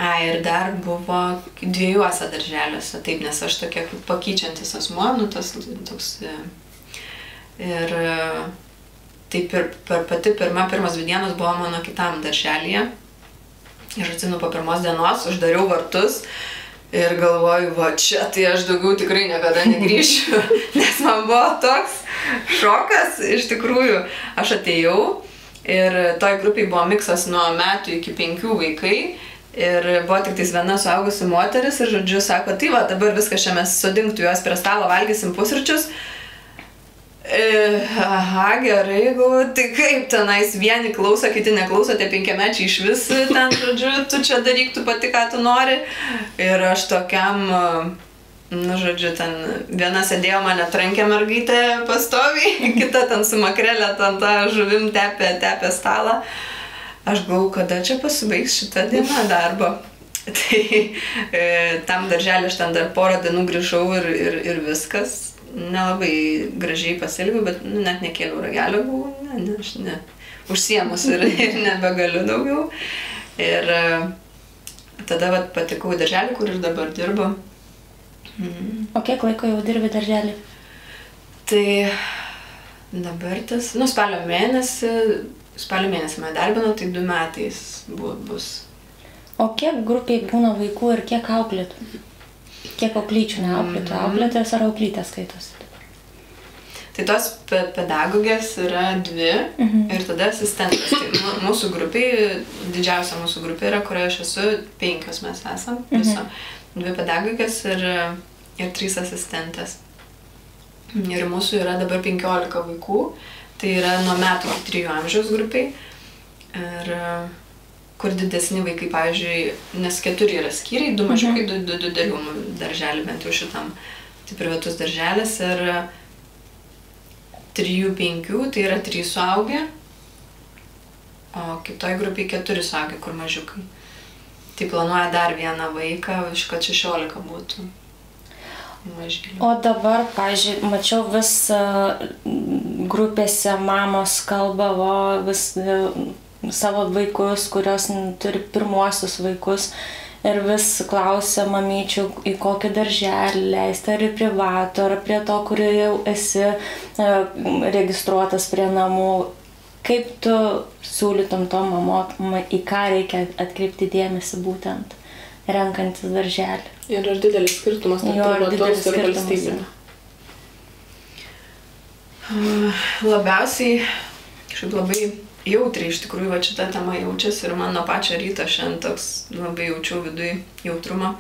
Ir dar buvo 2 darželiuose, taip, nes aš tokia kaip pakeičiantis asmuo, nu tas toks. Ir taip pati pirmas 2 dienos buvo mano kitam darželyje. Ir atsimenu, po pirmos dienos uždariau vartus ir galvoju, va čia tai aš daugiau tikrai niekada negrįšiu, nes man buvo toks šokas, iš tikrųjų. Aš atėjau ir toj grupiai buvo miksas nuo metų iki 5 vaikai. Ir buvo tik tais viena suaugusi moteris ir, žodžiu, sako, tai va, dabar viskas čia mes sodinktų juos prie stalo, valgysim pusryčius. Aha, gerai, galvoju, tai kaip tenais vieni klauso, kiti neklauso, tie 5-mečiai iš vis ten, žodžiu, tu čia daryk, tu pati, ką tu nori. Ir aš tokiam, nu, žodžiu, ten viena sėdėjo mane trankė mergaitė pastoviai, kita ten su makrelė, ten tą žuvim tepė stalą. Aš galvoju, kada čia pasibaigs šitą dieną darbo. Tai tam darželį aš ten dar porą dienų grįžau ir viskas. Nelabai gražiai pasielgiau, bet net nekėliau ragelio, galvoju, aš užsiemus ir nebegaliu daugiau. Ir tada patekau į darželį, kur ir dabar dirbu. O kiek laiko jau dirbi darželį? Tai Dabar tas, spalio mėnesį mane darbino, tai 2 metais bus. O kiek grupiai būna vaikų ir kiek auklėtų? Kiek auklyčių neauklėtų? Auklėtės ar auklytės skaitosi? Tai tos pedagogės yra 2 ir tada asistentas. Tai mūsų grupiai, didžiausia mūsų grupė yra, kurioje aš esu, 5 mes esam, viso. 2 pedagogės ir 3 asistentės. Ir mūsų yra dabar 15 vaikų, tai yra nuo metų iki 3 amžiaus grupiai. Ir kur didesni vaikai, pavyzdžiui, nes 4 yra skyriai, 2 mažiukai, 2 didelių darželį, bent jau šitam. Tai privatus darželis ir 3-5, tai yra 3 suaugę, o kitoj grupiai 4 suaugę, kur mažiukai. Tai planuoja dar vieną vaiką, kad 16 būtų mažylių. O dabar, pavyzdžiui, mačiau vis grupėse mamos kalba, vis savo vaikus, kurios turi pirmuosius vaikus ir vis klausia mamyčių, į kokį darželį leisti, ar į privatų, ar prie to, kur jau esi registruotas prie namų. Kaip tu siūlytum to mamom, į ką reikia atkreipti dėmesį būtent renkantis darželį? Ir ar didelis skirtumas tarp privataus ir valstybinio? Labiausiai, kažkaip labai jautriai iš tikrųjų va šita tema jaučiasi ir man nuo pačio ryto šiandien toks labai jaučiau viduj jautrumą.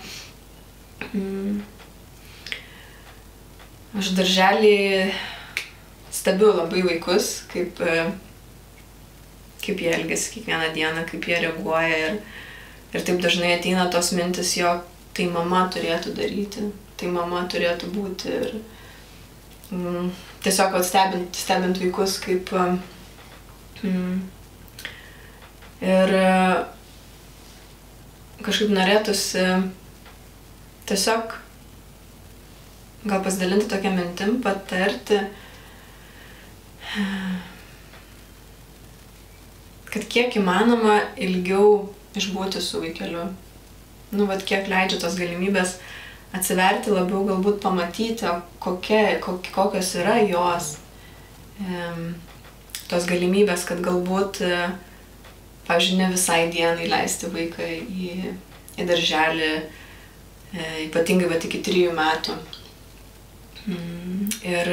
Aš darželį stebiu labai vaikus, kaip jie elgiasi kiekvieną dieną, kaip jie reaguoja ir taip dažnai ateina tos mintis, jog tai mama turėtų daryti, tai mama turėtų būti ir tiesiog stebint vaikus kaip ir kažkaip norėtųsi tiesiog gal pasidalinti tokią mintim, patarti, kad kiek įmanoma ilgiau išbūti su vaikeliu. Vat kiek leidžia tos galimybės atsiverti, labiau galbūt pamatyti, kokios yra jos. Tos galimybės, kad galbūt, pavyzdžiui, ne visai dienai leisti vaiką į darželį, ypatingai vat iki 3 metų. Ir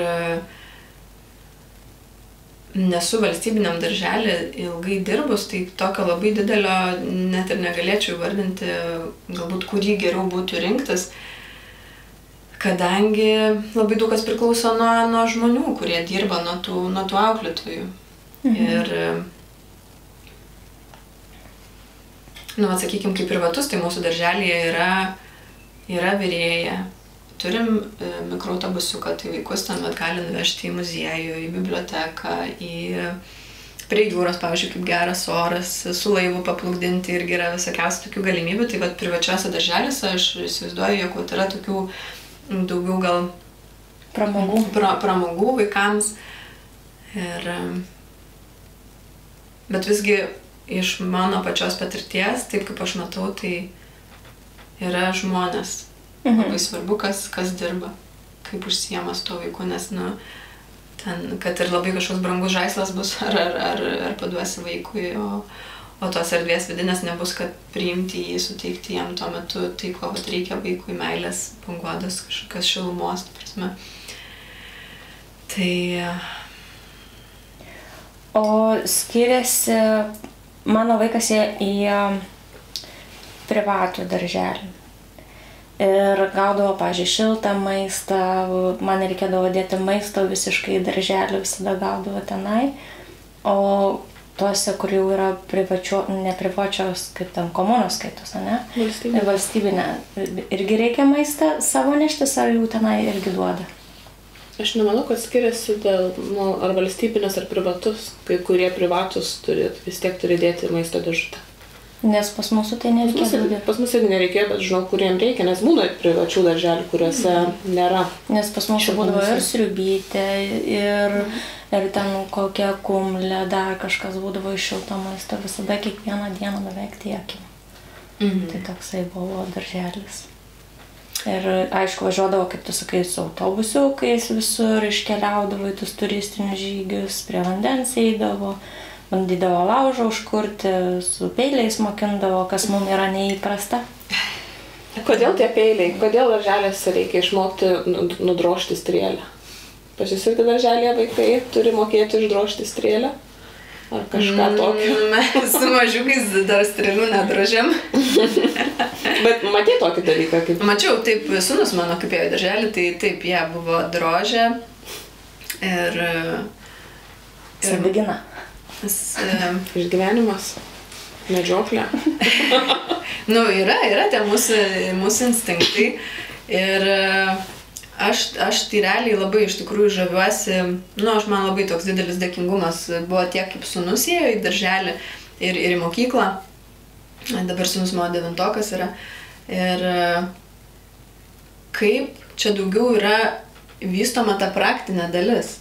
nesu valstybiniam darželį ilgai dirbus, tai tokio labai didelio net ir negalėčiau įvardinti, galbūt kurį geriau būtų rinktis, kadangi labai daug kas priklauso nuo žmonių, kurie dirba, nuo tų auklėtojų. Ir, sakykime, kaip privatus, tai mūsų darželėje yra virėja. Turim mikroautobusiuką, tai vaikus ten gali nuvežti į muziejų, į biblioteką, prie jūros, pavyzdžiui, kaip geras oras, su laivu paplukdinti irgi yra visokiausių tokių galimybių. Tai privačiuose darželiuose aš įsivaizduoju, jog yra tokių daugiau gal pramogų vaikams. Bet visgi iš mano pačios patirties, taip kaip aš matau, tai yra žmonės. Labai svarbu, kas dirba, kaip užsiema su to vaiku, nes, ten, kad ir labai kažkoks brangus žaislas bus, ar paduosi vaikui, o tos erdvės vidinės nebus, kad priimti jį, suteikti jam tuo metu tai, ko reikia vaikui, meilės, paguodos, kažkokios šilumos, prasme. Tai... O skiriasi, mano vaikas į privatų darželį. Ir gaudavo, pavyzdžiui, šiltą maistą, man reikėdavo dėti maisto visiškai į darželį, visada gaudavo tenai. O tuose, kur jau yra ne privačios, kaip ten komunos skaitos, ne? Valstybinė. Irgi reikia maistą savo neštis, ar jau tenai irgi duoda? Aš nemanau, kad skiriasi dėl, ar valstybinės, ar privatus. Kai kurie privatus vis tiek turi dėti maisto dėžutę. Nes pas mūsų tai nereikėjo. Pas mūsų irgi nereikėjo, bet žinau, kuriem reikia, nes būna privačių darželių, kuriuose nėra. Nes pas mūsų būdavo ir sriubytė, ir ten kokia kumlė, dar kažkas būdavo iš šilto maisto, visada kiekvieną dieną beveik tiekim. Tai toksai buvo darželis. Ir aišku, važiuodavo, kaip tu sakai, su autobusiukais visur, iškeliaudavo į tus turistinius žygius, prie vandens eidavo, bandydavo laužą užkurti, su peiliais mokindavo, kas mums yra neįprasta. Kodėl tie peiliai? Kodėl darželėse reikia išmokti nudrožti strėlę? Pas jūs irgi darželėje vaikai turi mokėti išdrožti strėlę? Ar kažką tokio? Mes su mažiukais dar strėlių nedrožiam. Bet matė tokį dalyką kaip... Mačiau, taip, sūnus mano kaip ėjo į darželį, tai taip, jie buvo drožę ir... Savigina. Išgyvenimas. Medžioklė. Yra tie mūsų instinktai ir aš tai realiai labai iš tikrųjų žaviuosi, aš man labai toks didelis dėkingumas buvo tiek kaip sūnus ėjo į darželį ir į mokyklą, dabar sūnus mano 9-okas yra, ir kaip čia daugiau yra vystoma ta praktinė dalis,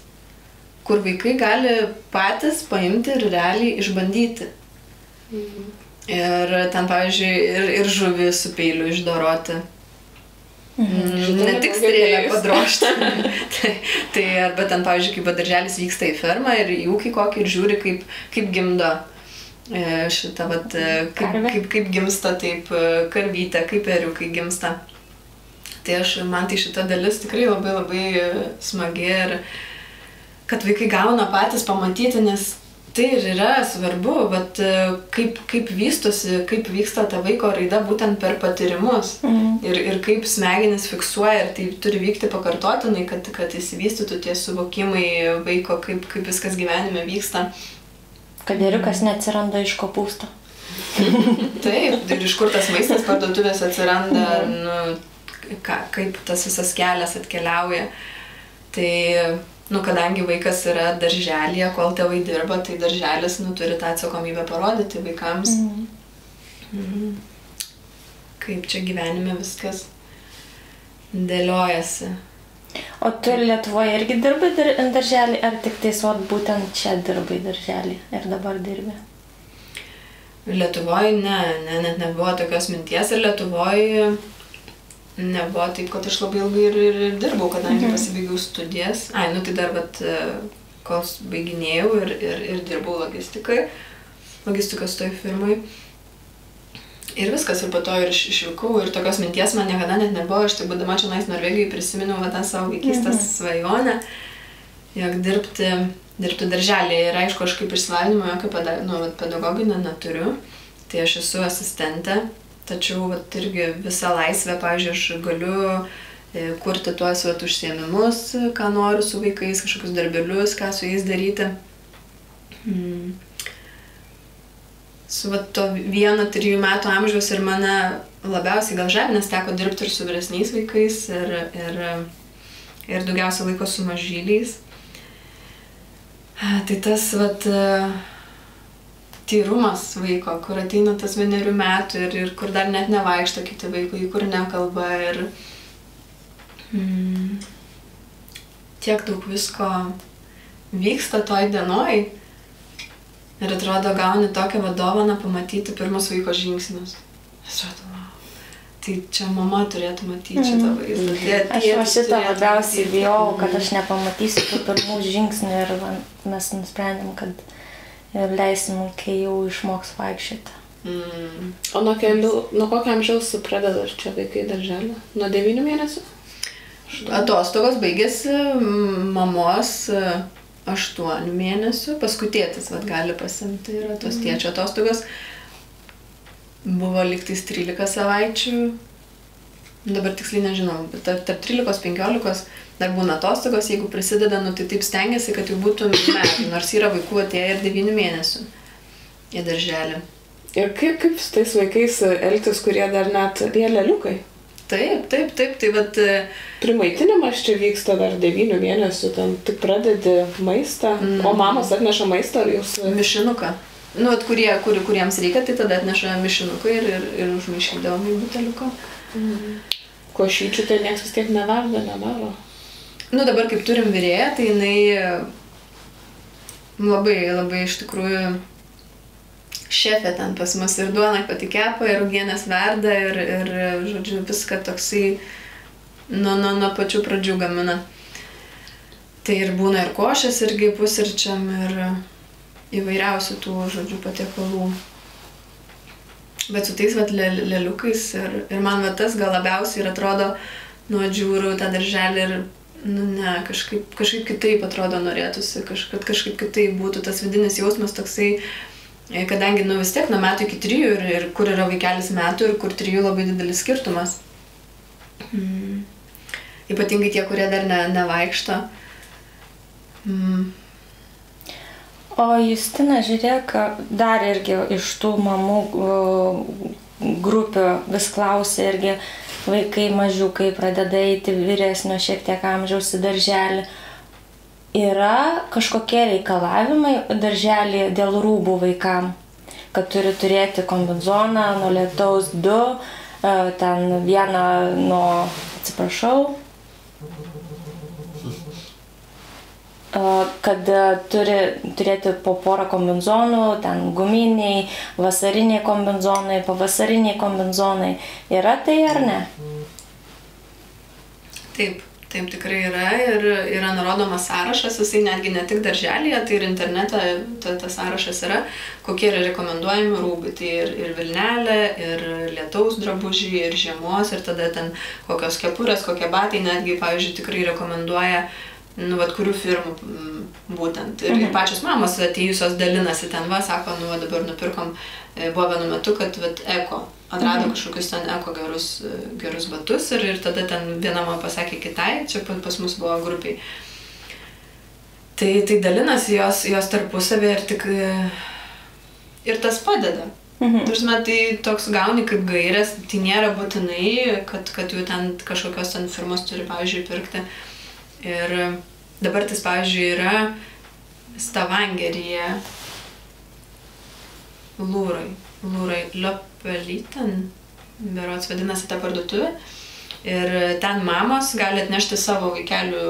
kur vaikai gali patys paimti ir realiai išbandyti. Ir ten, pavyzdžiui, ir žuvį su peiliu išdoroti. Ne tik strėlę padrožti. Tai arba ten, pavyzdžiui, kaip darželis vyksta į fermą ir į ūkį kokį ir žiūri, kaip gimdo šitą, kaip gimsta taip karvytė, kaip ėriukai gimsta. Tai man tai šita dalis tikrai labai labai smagi ir kad vaikai gauna patys pamatyti, nes tai ir yra svarbu, bet kaip vystosi, kaip vyksta ta vaiko raida būtent per patyrimus ir kaip smegenis fiksuoja ir tai turi vykti pakartotinai, kad įsivystytų tie suvokimai vaiko, kaip viskas gyvenime vyksta. Kad ėriukas neatsiranda iš kopūsto. Taip, ir iš kur tas maistas parduotuvės atsiranda, kaip tas visas kelias atkeliauja. Tai kadangi vaikas yra darželyje, kol tėvai dirba, tai darželis turi tą atsakomybę parodyti vaikams. Kaip čia gyvenime viskas dėliojasi. O tu Lietuvoje irgi dirbai darželį, ar tik tais būtent čia dirbai darželį ir dabar dirbi? Lietuvoje net nebuvo tokios minties ir Lietuvoje nebuvo taip, kad aš labai ilgai ir dirbau, kadangi pasibaigiau studijas. Tai dar, kol baiginėjau ir dirbau logistikos toj firmai. Ir viskas, ir po to ir išvykau, ir tokios minties man niekada net nebuvo. Aš tai būdama čia Norvegijai prisiminiau tą savo vaikystės svajonę, jog dirbti darželėje. Ir aišku, aš kaip išsilavinimo jokio pedagoginio neturiu, tai aš esu asistentė. Tačiau irgi visą laisvę, pavyzdžiui, aš galiu kurti tuos užsiėmimus, ką noriu su vaikais, kažkokius darbelius, ką su jais daryti. Su to 1-3 metų amžiaus ir mane labiausiai gal žavi, nes teko dirbti ir su vyresniais vaikais ir daugiausia laiko su mažyliais. Tai tas tyrumas vaiko, kur ateina tas 1 metų ir kur dar net nevaikšto kiti vaikai, kur nekalba ir tiek daug visko vyksta toj dienoj ir atrodo gauni tokią dovaną pamatyti pirmus vaiko žingsnius. Atrodo, tai čia mama turėtų matyti šitą vaizdą. Aš šitą labiausiai bijau, kad aš nepamatysiu tų pirmų žingsnių ir mes nusprendėm, kad ir leisim, kai jau išmoks vaikščioti. O nuo kokio amžiaus pradeda čia vaikai darželį? Nuo 9 mėnesių? Atostogos baigėsi mamos 8 mėnesių, paskui tėtis gali pasimti, yra tos tėčio atostogos. Buvo lygtais 13 savaičių, dabar tiksliai nežinau, bet tarp 13-15 dar būna atostogos, jeigu prisideda, tai taip stengiasi, kad jau būtų metai, nors yra vaikų atėję ir 9 mėnesių į darželį. Ir kaip su tais vaikais elgtis, kurie dar net lėliukai? Taip, tai primaitinimas čia vyksta dar 9 mėnesių, ten tik pradedi maistą, o mamos atneša maistą ar jūs... Mišinuką. Kuriems reikia, tai tada atneša mišinuką ir užmaišydavom į buteliuką. Košyčių tai nieks vis tiek nedaro. Dabar kaip turim virėją, tai jinai labai, labai iš tikrųjų šefė ten pas mus ir duoną pati kepa, ir uogienės verda, ir žodžiu, viską toksai nuo pačių pradžių gamina. Tai ir būna ir košės irgi pusryčiam ir įvairiausių tų, žodžiu, patiekalų. Bet su tais leliukais ir man tas gal labiausiai ir atrodo, žiūriu tą darželį ir, kažkaip kitaip atrodo norėtųsi, kad kažkaip kitaip būtų tas vidinis jausmas toksai, kadangi, vis tiek nuo metų iki 3 ir kur yra vaikelis metų ir kur 3 labai didelis skirtumas. Ypatingai tie, kurie dar nevaikšto. O Justina, žiūrėk, dar irgi iš tų mamų grupių vis klausia irgi vaikai mažiukai pradeda eiti vyresnio šiek tiek amžiaus į darželį. Yra kažkokie reikalavimai darželį dėl rūbų vaikam, kad turi turėti kombizoną nuo lietaus 2, ten vieną nuo, atsiprašau, kad turi turėti po porą kombinzonų, ten guminiai, vasariniai kombinzonai, pavasariniai kombinzonai. Yra tai ar ne? Taip tikrai yra ir yra nurodomas sąrašas, jisai netgi ne tik darželyje, tai ir internete tas sąrašas yra, kokie yra rekomenduojami rūbai. Tai ir vilnelė, ir lietaus drabužiai, ir žiemos, ir tada ten kokios kepurės, kokie batai, netgi, pavyzdžiui, tikrai rekomenduoja kurių firmų būtent. Ir pačios mamos atėjusios dalinasi ten, sako, dabar nupirkom, buvo vienu metu, kad eko, atrado kažkokius ten eko gerus batus ir tada ten viena mama pasakė kitai, čia pas mus buvo grupiai. Tai dalinasi jos tarpusavį ir tas padeda. Tai toks gauni kaip gairės, tai nėra būtinai, kad jų ten kažkokios ten firmos turi, pavyzdžiui, pirkti. Ir dabar tas, pavyzdžiui, yra Stavangeryje Lūrai Liopelyten, berods vadinasi ta parduotuvė. Ir ten mamos gali atnešti savo vaikelių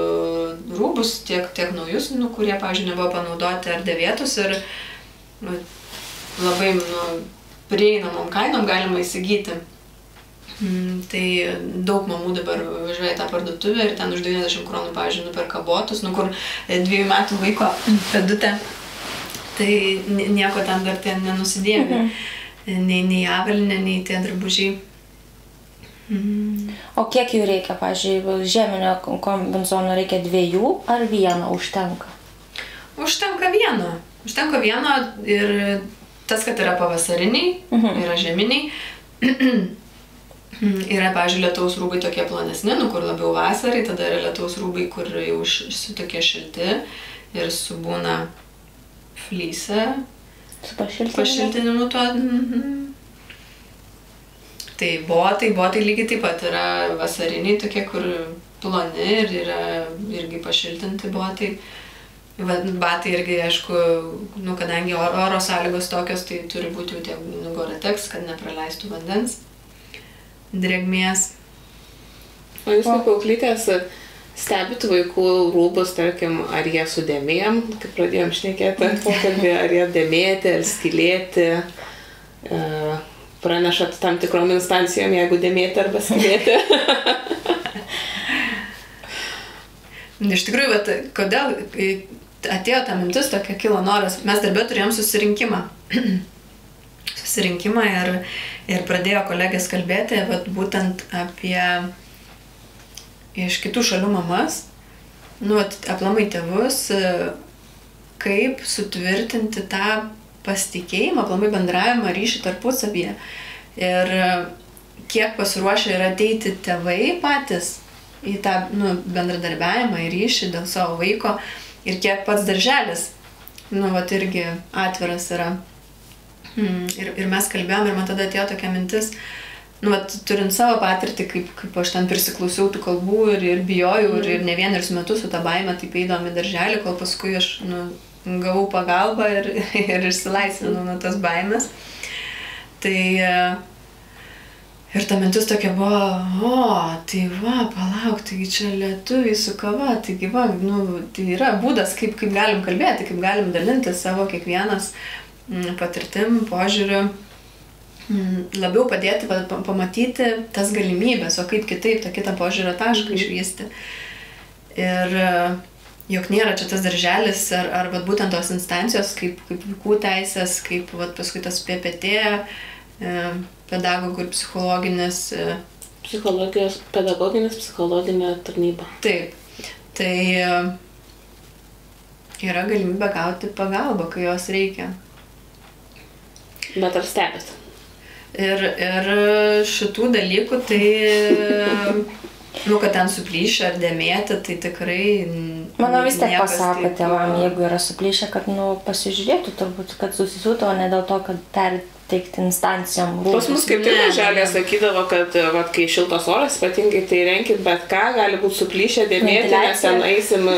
rūbus, tiek naujus, kurie, pavyzdžiui, nebuvo panaudoti ar dėvėtus. Ir labai prieinamom kainom galima įsigyti. Tai daug mamų dabar važiuoja į tą parduotuvę ir ten už 90 kronų, pavyzdžiui, nuperka botus, kur 2 metų vaiko pėdutė, tai nieko ten dar ten nenusidėvi, nei avalynė, nei tie drabužiai. O kiek jų reikia, pavyzdžiui, žieminio kombizono reikia 2 ar 1 užtenka? Užtenka vieno ir tas, kad yra pavasariniai, yra žieminiai. Yra, pavyzdžiui, lietaus rūbai tokie plonesni, kur labiau vasarai, tada yra lietaus rūbai, kur jau tokie šilti ir subūna flyse. Su pašiltinimu? Pašiltinimu to. Tai botai lygiai taip pat yra vasariniai, tokie, kur ploni ir yra irgi pašiltinti botai. Batai irgi, aišku, kadangi oro sąlygos tokios, tai turi būti jau tie Gore-Tex, kad nepraleistų vandens. Drėgmės. O jūs kaip auklytės stebit vaikų rūbus, tarkim, ar jie su dėmėm, kaip pradėjom šnekėti pokalbį, ar jie dėmėti, ar skylėti, pranešat tam tikrom instancijom, jeigu dėmėti arba skylėti. Iš tikrųjų, kodėl atėjo ta mintis, tokia kilo noras, mes darbė turėjom susirinkimą ir pradėjo kolegės kalbėti būtent apie iš kitų šalių mamas, aplamai tėvus, kaip sutvirtinti tą pasitikėjimą, aplamai bendravimą, ryšį tarpusavyje. Ir kiek pasiruošę yra ateiti tėvai patys į tą bendradarbiavimą, į ryšį dėl savo vaiko ir kiek pats darželis, irgi atviras yra. Ir mes kalbėjom ir man tada atėjo tokia mintis, turint savo patirtį, kaip aš ten prisiklausiau tų kalbų ir bijojau ir ne vienerius metus su tą baimę taip eidom į darželį, kol paskui aš gavau pagalbą ir išsilaisvinau nuo tos baimės. Tai ir ta mintis tokia buvo, tai palauk, taigi čia lietuviai su kava, taigi tai yra būdas, kaip galim kalbėti, kaip galim dalinti savo kiekvienas patirtim, požiūriu. labiau padėti pamatyti tas galimybės, o kaip kitaip tą kitą požiūrio tašką išvysti. Ir jog nėra čia tas darželis ar vat, būtent tos instancijos, kaip vaikų teisės, kaip vat, paskui tas PPT, pedagogų ir psichologinės. Pedagoginė tarnyba. Taip. Tai yra galimybė gauti pagalbą, kai jos reikia. Bet ar stebėt? Ir šitų dalykų, tai, kad ten suplyšę ar dėmėti, tai tikrai... Manau, vis tiek pasako tėvam, jeigu yra suplyšę, kad, pasižiūrėtų turbūt, kad susisiūtų, o ne dėl to, kad perteikti instancijom. Pas mus kaip tik žalė sakydavo, kad kai šiltas oras, ypatingai tai renkit bet ką, gali būti suplyšę, dėmėti, nes ten eisim,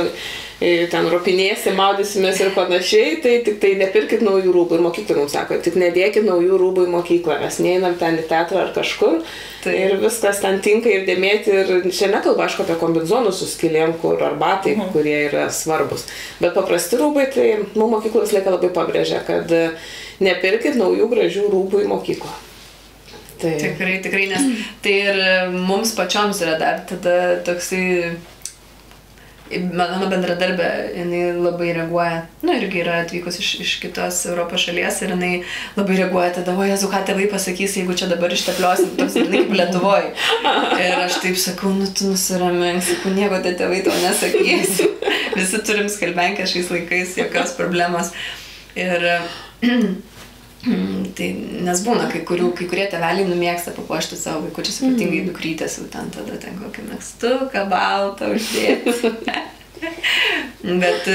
ten ropinėsim, maudysimės ir panašiai, tai tik tai nepirkit naujų rūbų. Ir mokyklai mums sako, tik nedėkit naujų rūbų į mokyklą, mes neinam ten į teatrą ar kažkur. Tai. Ir viskas ten tinka ir dėmėti. Ir čia nekalba, aišku, apie kombinzonus su skylėm, ar batai, kurie yra svarbus. Bet paprasti rūbai, tai mums mokyklai vis laika labai pabrėžia, kad nepirkit naujų gražių rūbų į mokyklą. Tai. Tikrai, nes tai ir mums pačioms yra dar tada toksai... Mano bendradarbė, jinai labai reaguoja, irgi yra atvykus iš kitos Europos šalies ir jinai labai reaguoja tada, o Jezu, ką tėvai pasakys, jeigu čia dabar ištepliosim, toks jinai kaip Lietuvoj. Ir aš taip sakau, tu nusiramink, sakau, nieko tai tėvai to nesakys. Visi turim skalbenkę šiais laikais, jokios problemos. Ir... Tai nes būna, kai kurie tėveliai numėgsta papuošti savo vaikučius, ypatingai dukrytės, jau ten tada ten kokį megztuką baltą uždėti. Bet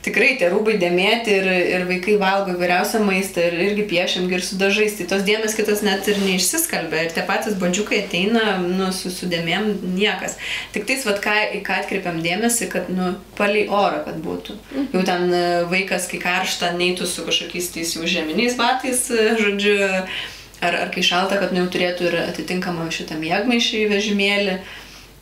tikrai tie rūbai dėmėti ir vaikai valgo įvairiausią maistą ir irgi piešiam ir su dažais, tai tos dėmės kitos net ir neišsiskalbia ir tie patys bandžiukai ateina su dėmėm niekas. Tik tais, į ką atkreipiam dėmesį, kad palei orą, kad būtų. Jau ten vaikas, kai karšta, neitų su kažkokiais tais jau žeminiais batais, žodžiu, ar kai šalta, kad jau turėtų ir atitinkamą šitą miegmaišį į vežimėlį.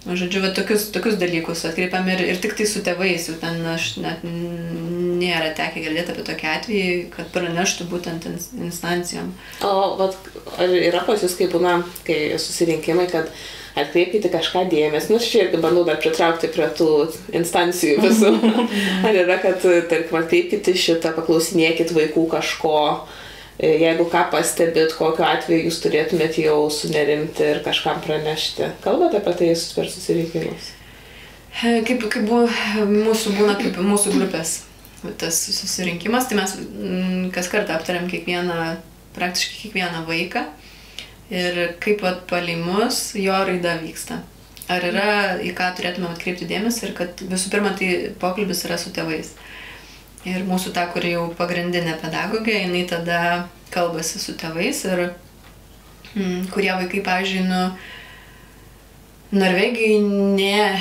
Žodžiu, tokius dalykus atkreipiam ir tik tai su tėvais, jau ten aš net nėra tekę girdėti apie tokį atvejį, kad praneštų būtent instancijom. O ar yra pas jūs, kaip būna, kai susirinkimai, kad atkreipkite kažką dėmesį, čia irgi bandau dar pritraukti prie tų instancijų visų. Ar yra, kad, tarkim, atkreipkite šitą, paklausinėkit vaikų kažko, jeigu ką pastebit, kokiu atveju jūs turėtumėt jau sunerimti ir kažkam pranešti. Kalbate apie tai per susirinkimus? Kaip mūsų būna, kaip mūsų grupės tas susirinkimas, tai mes kas kartą aptariam praktiškai kiekvieną vaiką ir kaip palei mus jo raida vyksta. Ar yra, į ką turėtume atkreipti dėmesį ir kad visų pirma tai pokalbis yra su tėvais. Ir mūsų ta, kuri jau pagrindinė pedagogė, jinai tada kalbasi su tėvais ir kurie vaikai, pavyzdžiui, Norvegijai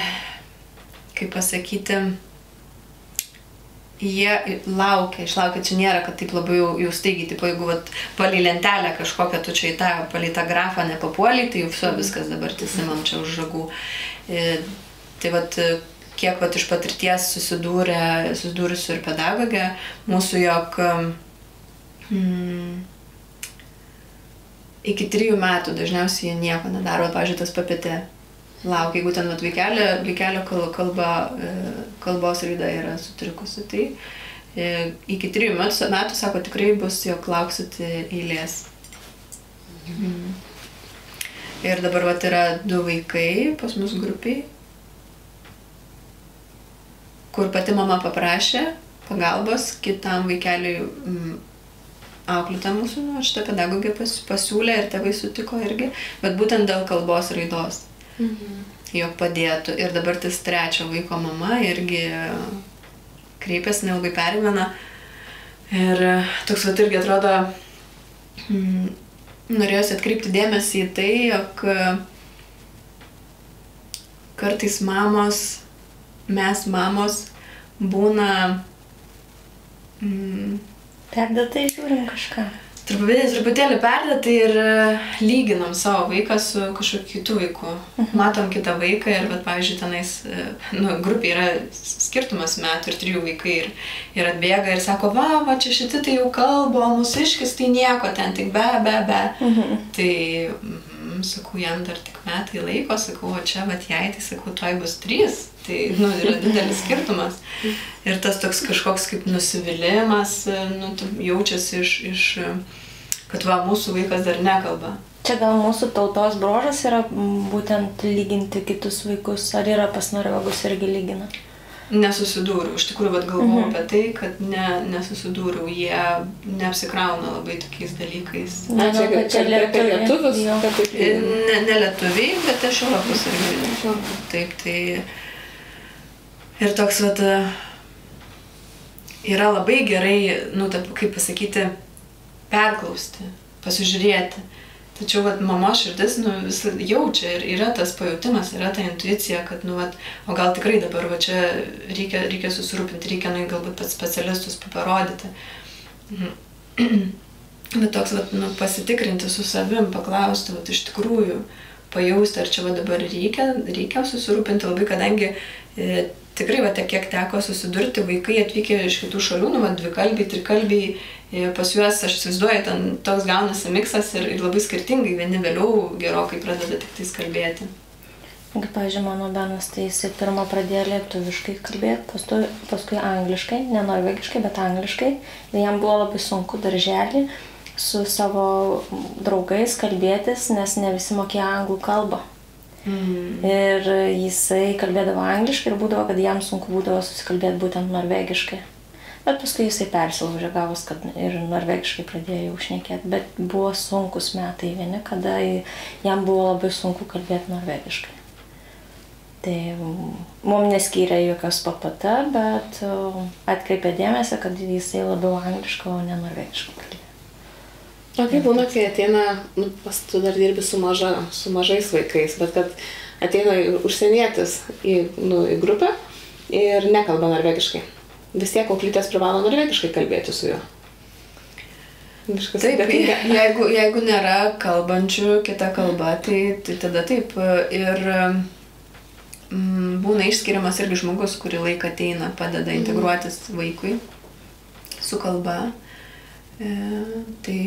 kaip pasakyti, jie išlaukia, čia nėra, kad taip labai jau staigiai, tipo, jeigu palei lentelę kažkokią tu čia palei tą grafą nepapuoliai, tai jau viskas dabar tisimam čia už žagų. Tai kiek iš patirties susidūrusių ir pedagogė, mūsų jog iki 3 metų dažniausiai jie nieko nedaro, pavyzdžiui, tas PPT laukia, jeigu ten vaikelio kalbos raida yra sutrikusi, tai iki 3 metų, sako, tikrai bus, jog lauksit eilės. Ir dabar yra 2 vaikai pas mus grupiai, kur pati mama paprašė pagalbos kitam vaikeliui auklėtoja mūsų, šitą pedagogę pasiūlė ir tėvai sutiko irgi, bet būtent dėl kalbos raidos, jog padėtų. Ir dabar tas 3 vaiko mama irgi kreipėsi, neilgai pergyvena. Ir toks irgi atrodo, norėjosi atkreipti dėmesį į tai, jog kartais mes mamos būna... Perdėtai žiūrim kažką. truputėlį perdėtai ir lyginam savo vaiką su kažkokiu kitu vaiku. Matom kitą vaiką ir, bet, pavyzdžiui, tenais, grupė yra skirtumas metų ir 3 vaikai ir atbėga ir sako, va, čia šiti tai jau kalba, o mūsiškis tai nieko, ten tik be. Tai, sakau, jam dar tik metai laiko, sakau, o čia, vat jai, tai sakau, tuoj bus 3. Tai, yra didelis skirtumas. Ir tas toks kažkoks kaip nusivylimas, jaučiasi iš, kad va, mūsų vaikas dar nekalba. Čia gal mūsų tautos bruožas yra būtent lyginti kitus vaikus, ar yra pas norvegus irgi lygina? Nesusidūriau. Iš tikrųjų, bet galvoju apie tai, kad nesusidūriau. Jie neapsikrauna labai tokiais dalykais. Čia lietuvius? Ne lietuviai, bet iš Europos irgi. Taip, tai... Ir toks, vat, yra labai gerai, kaip pasakyti, perklausti, pasižiūrėti. Tačiau, vat, mamos širdis, vis jaučia ir yra tas pajautimas, yra ta intuicija, kad, vat, o gal tikrai dabar, va, čia reikia susirūpinti, reikia, galbūt pat specialistus parodyti. Bet toks, vat, pasitikrinti su savim, paklausti, vat, iš tikrųjų, pajausti, ar čia, va, dabar reikia susirūpinti labai, kadangi tikrai, va, kiek teko susidurti, vaikai atvykę iš kitų šalių, va, 2kalbiai, 3kalbiai, pas juos, aš įsivaizduoju, ten toks gaunasi miksas ir labai skirtingai, vieni vėliau gerokai pradeda tik tais kalbėti. Kaip, pavyzdžiui, mano benas, tai jisai pirmą pradėjo lietuviškai kalbėti, paskui angliškai, ne norvegiškai, bet angliškai. Ir jam buvo labai sunku darželį su savo draugais kalbėtis, nes ne visi mokėjo anglų kalbą. Ir jisai kalbėdavo angliškai ir būdavo, kad jam sunku būdavo susikalbėti būtent norvegiškai. Bet paskui jisai persilaužė, gavus, kad ir norvegiškai pradėjo jau šnekėti. Bet buvo sunkus metai vieni, kada jam buvo labai sunku kalbėti norvegiškai. Tai mums neskyrė jokios PPT, bet atkreipė dėmesį, kad jisai labiau angliškai, o ne norvegiškai kalbėjo. O kaip būna, kai ateina, tu dar dirbi su mažais vaikais, bet kad ateina užsienietis į grupę ir nekalba norvegiškai. Vis tiek auklytės privalo norvegiškai kalbėti su juo. Taip, jeigu nėra kalbančių kitą kalbą, tai tada taip. Ir būna išskiriamas irgi žmogus, kurį laiką ateina, padeda integruotis vaikui su kalba. Tai,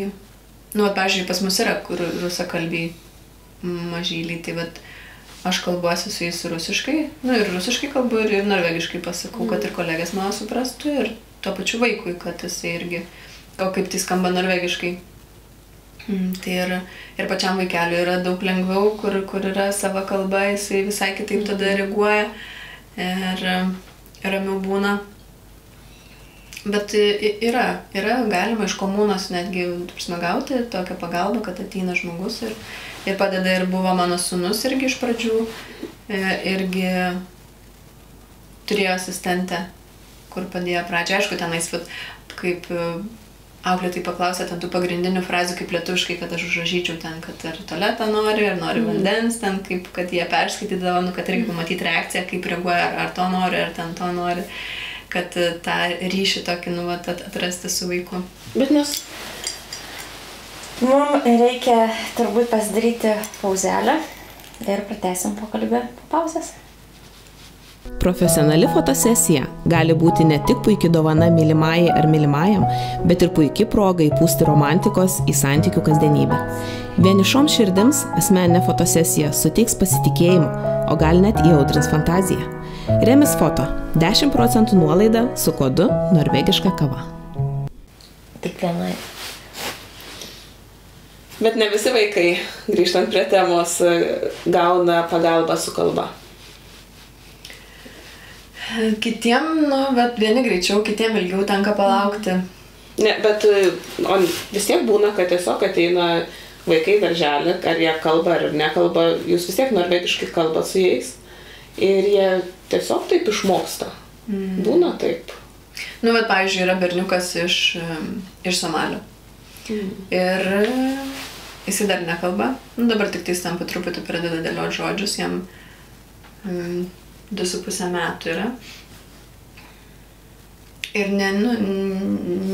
pavyzdžiui, pas mus yra, kur rusakalbiai mažyliai, tai aš kalbuosi su jais rusiškai, ir rusiškai kalbu, ir norvegiškai pasakau, kad ir kolegės mano suprastų, ir tuo pačiu vaikui, kad jisai irgi, kaip tai skamba norvegiškai. Tai ir pačiam vaikeliui yra daug lengviau, kur yra sava kalba, jisai visai kitaip tada reaguoja ir ramiau būna. Bet yra galima iš komunos netgi gauti tokią pagalbą, kad ateina žmogus ir padeda. Ir buvo mano sūnus irgi iš pradžių, irgi turėjo asistentę, kur padėjo pradžią. Aišku, tenais, kaip auklėtai paklausė ten tų pagrindinių frazių, kaip lietuviškai, kad aš užrašyčiau ten, kad ar tualetą nori, ar nori vandens, ten, kaip, kad jie perskaitydavo, kad irgi pamatyti reakciją, kaip reaguoja, ar to nori, ar ten to nori. Kad tą ryšį tokį, atrasti su vaiku. Bet mums reikia turbūt pasidaryti pauzelę ir pratęsim pokalbį po pauzės. Profesionali fotosesija gali būti ne tik puikia dovana mylimajai ar mylimajam, bet ir puikia proga įpūsti romantikos į santykių kasdienybę. Vienišoms širdims asmeninė fotosesija suteiks pasitikėjimo, o gal net įaudrins fantaziją. Remis Foto 10% nuolaida su kodu norvegiška kava. Tik vienai. Bet ne visi vaikai, grįžtant prie temos, gauna pagalbą su kalba. Kitiem, vieni greičiau, kitiem ilgiau tenka palaukti. Ne, bet vis tiek būna, kad tiesiog ateina vaikai darželį, ar jie kalba ar nekalba, jūs vis tiek norvegiškai kalba su jais. Ir jie tiesiog taip išmoksta. Būna taip. Bet, pavyzdžiui, yra berniukas iš Somalio. Ir jisai dar nekalba. Dabar tik tai tam po truputį pradeda dėlioti žodžius. Jam 2,5 metų yra. Ir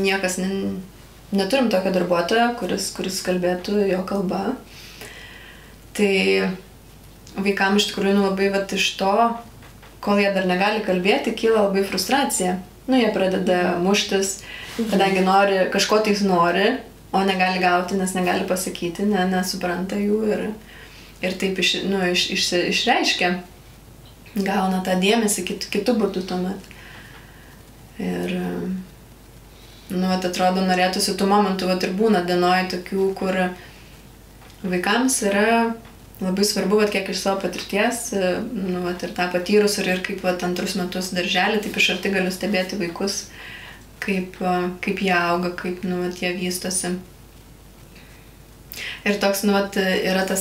niekas neturim tokio darbuotojo, kuris kalbėtų jo kalba. Tai vaikam iš tikrųjų labai iš to, kol jie dar negali kalbėti, kyla labai frustracija. Jie pradeda muštis, kadangi kažko tais nori, o negali gauti, nes negali pasakyti, nesupranta jų ir taip išreiškia, gauna tą dėmesį kitų būdų tuomet. Ir, atrodo, norėtųsi tų momentų, ir būna dienoj tokių, kur vaikams yra labai svarbu, kiek iš savo patirties, ir tą patyrus, ir kaip antrus metus darželį, taip iš arti galiu stebėti vaikus, kaip jie auga, kaip, jie vystosi. Ir toks, yra ta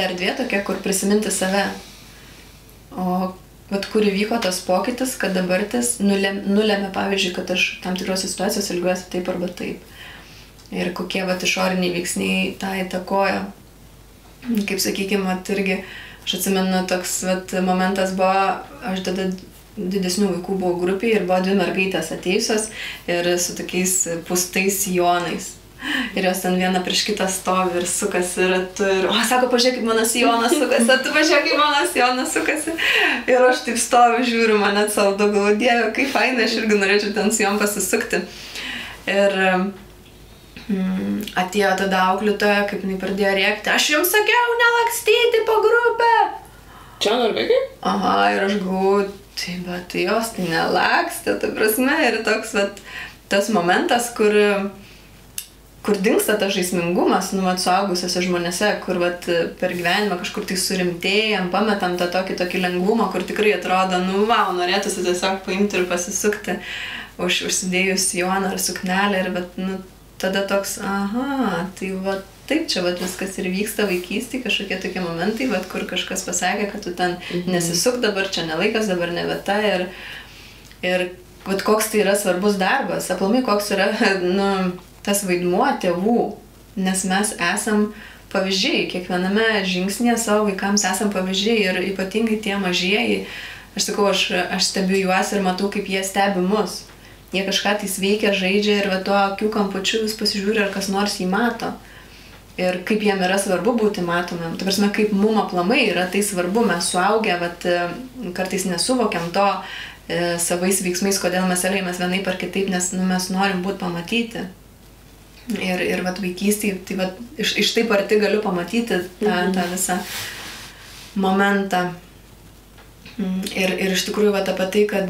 erdvė tokia, kur prisiminti save. O, kur įvyko tas pokytis, kad dabartis nulėmė, pavyzdžiui, kad aš tam tikrose situacijose elgiuosi taip arba taip. Ir kokie, išoriniai veiksniai tą įtakoja. Kaip sakykime, irgi, aš atsimenu, toks momentas buvo, aš tada didesnių vaikų buvau grupėje ir buvo 2 mergaitės atėjusios ir su tokiais pustais sijonais. Ir jos ten viena prieš kitą stovi ir sukasi ratu ir, sako, pažiūrėk, kaip mano sijonas sukasi, tu pažiūrėk, kaip mano sijonas sukasi. Ir aš taip stoviu, žiūriu, man net saldu, galvoju, Dieve, kaip faina, aš irgi norėčiau ten su jom pasisukti. Ir atėjo tada auklėtoja, kaip jinai pradėjo rėkti, aš jums sakiau nelakstyti po grupę. Čia Norvegai? Aha, ir aš galvoju, tai jos tai nelakstė, ta prasme, ir toks, tas momentas, kur dingsta tas žaismingumas, suaugusiuose žmonėse, kur per gyvenimą kažkur tai surimtėjam, pametam tą tokį lengvumą, kur tikrai atrodo, norėtųsi tiesiog paimti ir pasisukti užsidėjus sijoną ar suknelę ir, tada toks, tai taip čia viskas ir vyksta vaikystėje, kažkokie tokie momentai, kur kažkas pasakė, kad tu ten nesisuk dabar, čia nelaikas, dabar ne vieta ir koks tai yra svarbus darbas, aplamai koks yra, tas vaidmuo tėvų, nes mes esam pavyzdžiai, kiekviename žingsnėje savo vaikams esam pavyzdžiai ir ypatingai tie mažieji, aš sakau, aš stebiu juos ir matau, kaip jie stebi mus. Jie kažką tai veikia, žaidžia ir tuo akių kampučiu vis pasižiūri, ar kas nors jį mato. Ir kaip jiem yra svarbu būti matomam. Ta prasme, kaip mum aplamai yra tai svarbu, mes suaugę, kartais nesuvokiam to savais veiksmais, kodėl mes elgiamės vienaip ar kitaip, nes mes norim būti pamatyti. Ir vaikystėje, tai iš taip arti galiu pamatyti tą visą momentą. Ir iš tikrųjų apie tai, kad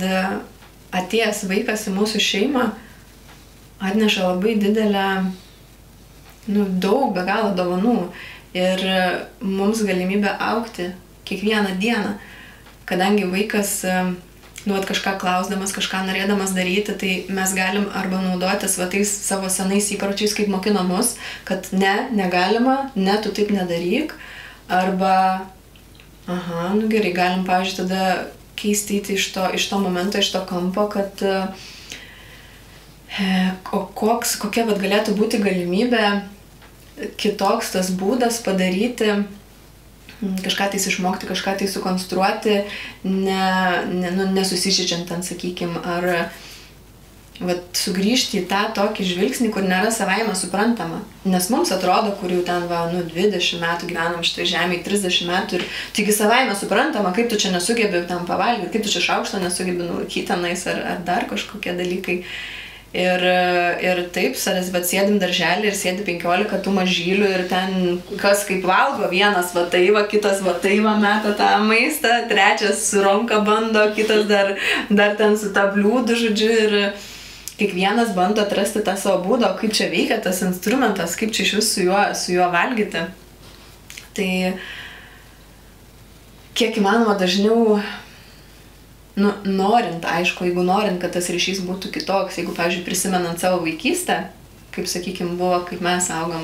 atėjęs vaikas į mūsų šeimą atneša labai didelę, daug, be galo dovanų ir mums galimybę augti kiekvieną dieną, kadangi vaikas kažką klausdamas, kažką norėdamas daryti, tai mes galim arba naudotis tais savo senais įpročiais, kaip mokino mus, kad negalima, tu taip nedaryk, arba gerai, galim, pavyzdžiui, tada keisti iš to momento, iš to kampo, kad kokia galėtų būti galimybė kitoks tas būdas padaryti, kažką tais išmokti, kažką tai sukonstruoti, nesusižydžiant ten, sakykim, ar sugrįžti į tą tokį žvilgsnį, kur nėra savaime suprantama. Nes mums atrodo, kur jau ten 20 metų gyvenam šitą žemėje, 30 metų ir taigi savaime suprantama, kaip tu čia nesugebi tam pavalgyti, kaip tu čia šaukštą nesugebi nulaikyti tenais ar dar kažkokie dalykai. Ir taip, sėdim darželį ir sėdi 15 tų mažylių ir ten kas kaip valgo, vienas kitas meta tą maistą, trečias su ronka bando, kitas dar ten su tą bliūdu, žodžiu, ir kiekvienas bando atrasti tą savo būdą, kaip čia veikia tas instrumentas, kaip čia iš vis su juo valgyti. Tai kiek įmanoma dažniau, norint, aišku, jeigu norint, kad tas ryšys būtų kitoks, jeigu, pavyzdžiui, prisimenant savo vaikystę, kaip, sakykime, buvo, kaip mes augam,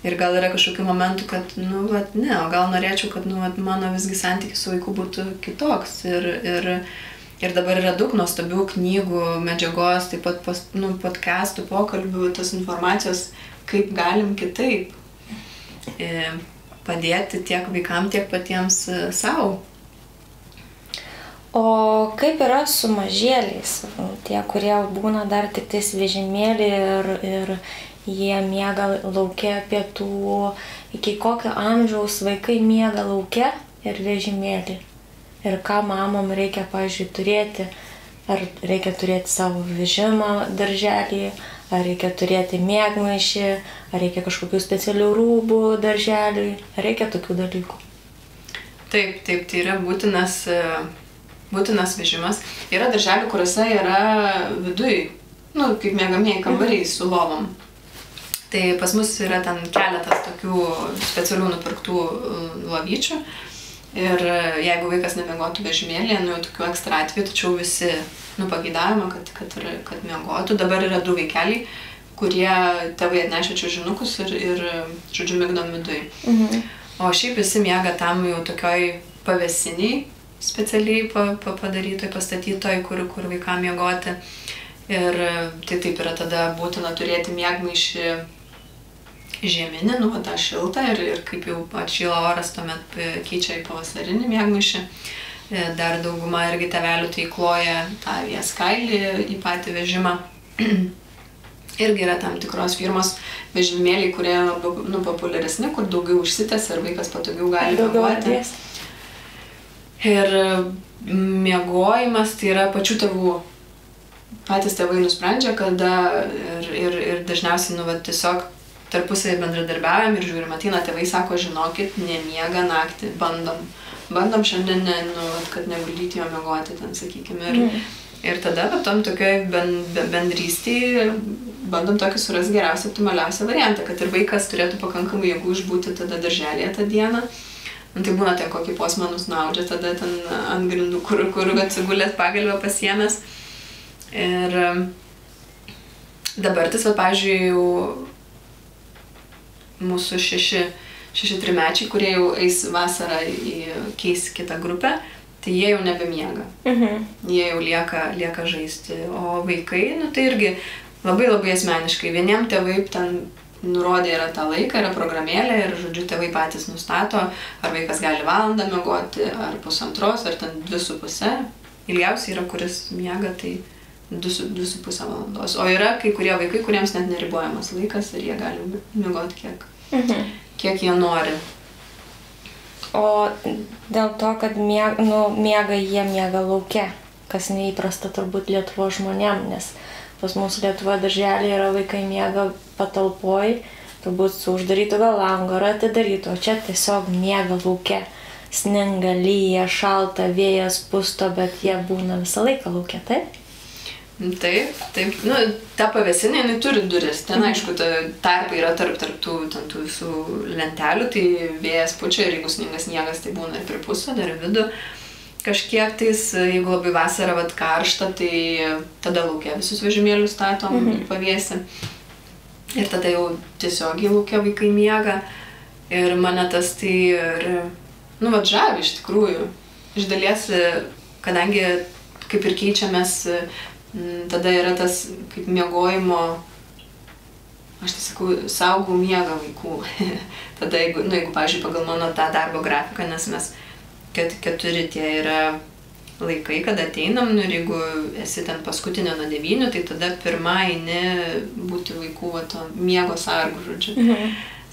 ir gal yra kažkokių momentų, kad, o gal norėčiau, kad, mano visgi santykis su vaiku būtų kitoks. Ir dabar yra daug nuostabių knygų, medžiagos, taip pat podcastų, pokalbių, tos informacijos, kaip galim kitaip padėti tiek vaikam, tiek patiems savo. O kaip yra su mažėliais, tie, kurie būna dar tik tais vežimėlį ir jie miega lauke pietų, iki kokio amžiaus vaikai miega lauke ir vežimėlį? Ir ką mamom reikia, pavyzdžiui, turėti? Ar reikia turėti savo vežimą darželį, ar reikia turėti miegmaišį, ar reikia kažkokių specialių rūbų darželiui, ar reikia tokių dalykų? Taip, tai yra būtinas vežimas. Yra darželių, kuriuose yra viduj, kaip miegamieji kambariai su lovom. Tai pas mus yra ten keletas tokių specialių nupirktų lovyčių. Ir jeigu vaikas nemiegotų vežimėlėje, jau tokių ekstra atvejų, tačiau visi pageidavimą, kad miegotų. Dabar yra 2 vaikeliai, kurie tėvai atnešė čiužinukus ir žodžiu, migdom viduj. O šiaip visi miega tam jau tokioj pavėsiniai, specialiai padarytoj, pastatytoj, kur vaikam miegoti. Ir tai taip yra tada būtina turėti miegmaišį žieminį, tą šiltą ir kaip jau atšyla oras, tuomet keičia į pavasarinį miegmaišį. Dar dauguma irgi tėvelių tai kloja tą avies kailį į patį vežimą. Irgi yra tam tikros firmos vežimėliai, kurie populiaresni, kur daugiau užsitęsia ir vaikas patogiau gali miegoti. Ir miegojimas tai yra pačių tėvų. Patys tėvai nusprendžia, kada ir dažniausiai tiesiog tarpusai bendradarbiaujam ir žiūrim, ateina tėvai, sako, žinokit, nemiega naktį, bandom šiandien, kad neguldyti jo miegoti, ten, sakykime. Ir tada, tom tokioj bendrystėje, bandom tokį surasti geriausią, optimaliausią variantą, kad ir vaikas turėtų pakankamai jėgų išbūti tada darželėje tą dieną. Tai būna ten kokį posmą nusnaudžia, tada ten ant grindų, kur atsigulėt pagalbę pasiėmęs. Ir dabartis, pavyzdžiui, jau mūsų 6 trimečiai, kurie jau eis vasarą keis kitą grupę, tai jie jau nebemiega. Jie jau lieka žaisti. O vaikai, tai irgi labai asmeniškai. Vieniem tėvai ten nurodė yra tą laiką, yra programėlė ir, žodžiu, tėvai patys nustato, ar vaikas gali valandą miegoti, ar 1,5, ar ten 2,5. Ilgiausiai yra, kuris miega, tai 2,5 valandos. O yra kai kurie vaikai, kuriems net neribojamas laikas ir jie gali miegoti kiek jie nori. O dėl to, kad jie miega lauke, kas neįprasta turbūt Lietuvos žmonėm, nes pas mūsų Lietuvoje darželį yra vaikai miega patalpoj, turbūt su uždarytu gal langu ar atidarytu, o čia tiesiog miega lauke. Sninga, lyja, šalta, vėjas pusto, bet jie būna visą laiką lauke, taip? Taip. Ta pavėsinė, jinai turi duris. Ten, aišku, tarpai yra tarp tų visų lentelių, tai vėjas pučia ir jeigu sningas sniegas, tai būna ir pripūsta, dar ir vidų. Kažkiek tais, jeigu labai vasara karšta, tai tada lauke visus vežimėlius statom į pavėsį. Ir tada jau tiesiog į lauke vaikai miega. Ir mane tas tai ir, žavi iš tikrųjų. Iš dalies, kadangi kaip ir keičiamės, tada yra tas kaip miegojimo, aš tai sakau, saugau miegą vaikų. Tada, jeigu, pavyzdžiui, pagal mano tą darbo grafiką, nes mes 4 tie yra laikai, kada ateinam, ir jeigu esi ten paskutinė nuo 9, tai tada pirmą eini būti vaikų to miego sargu, žodžiu.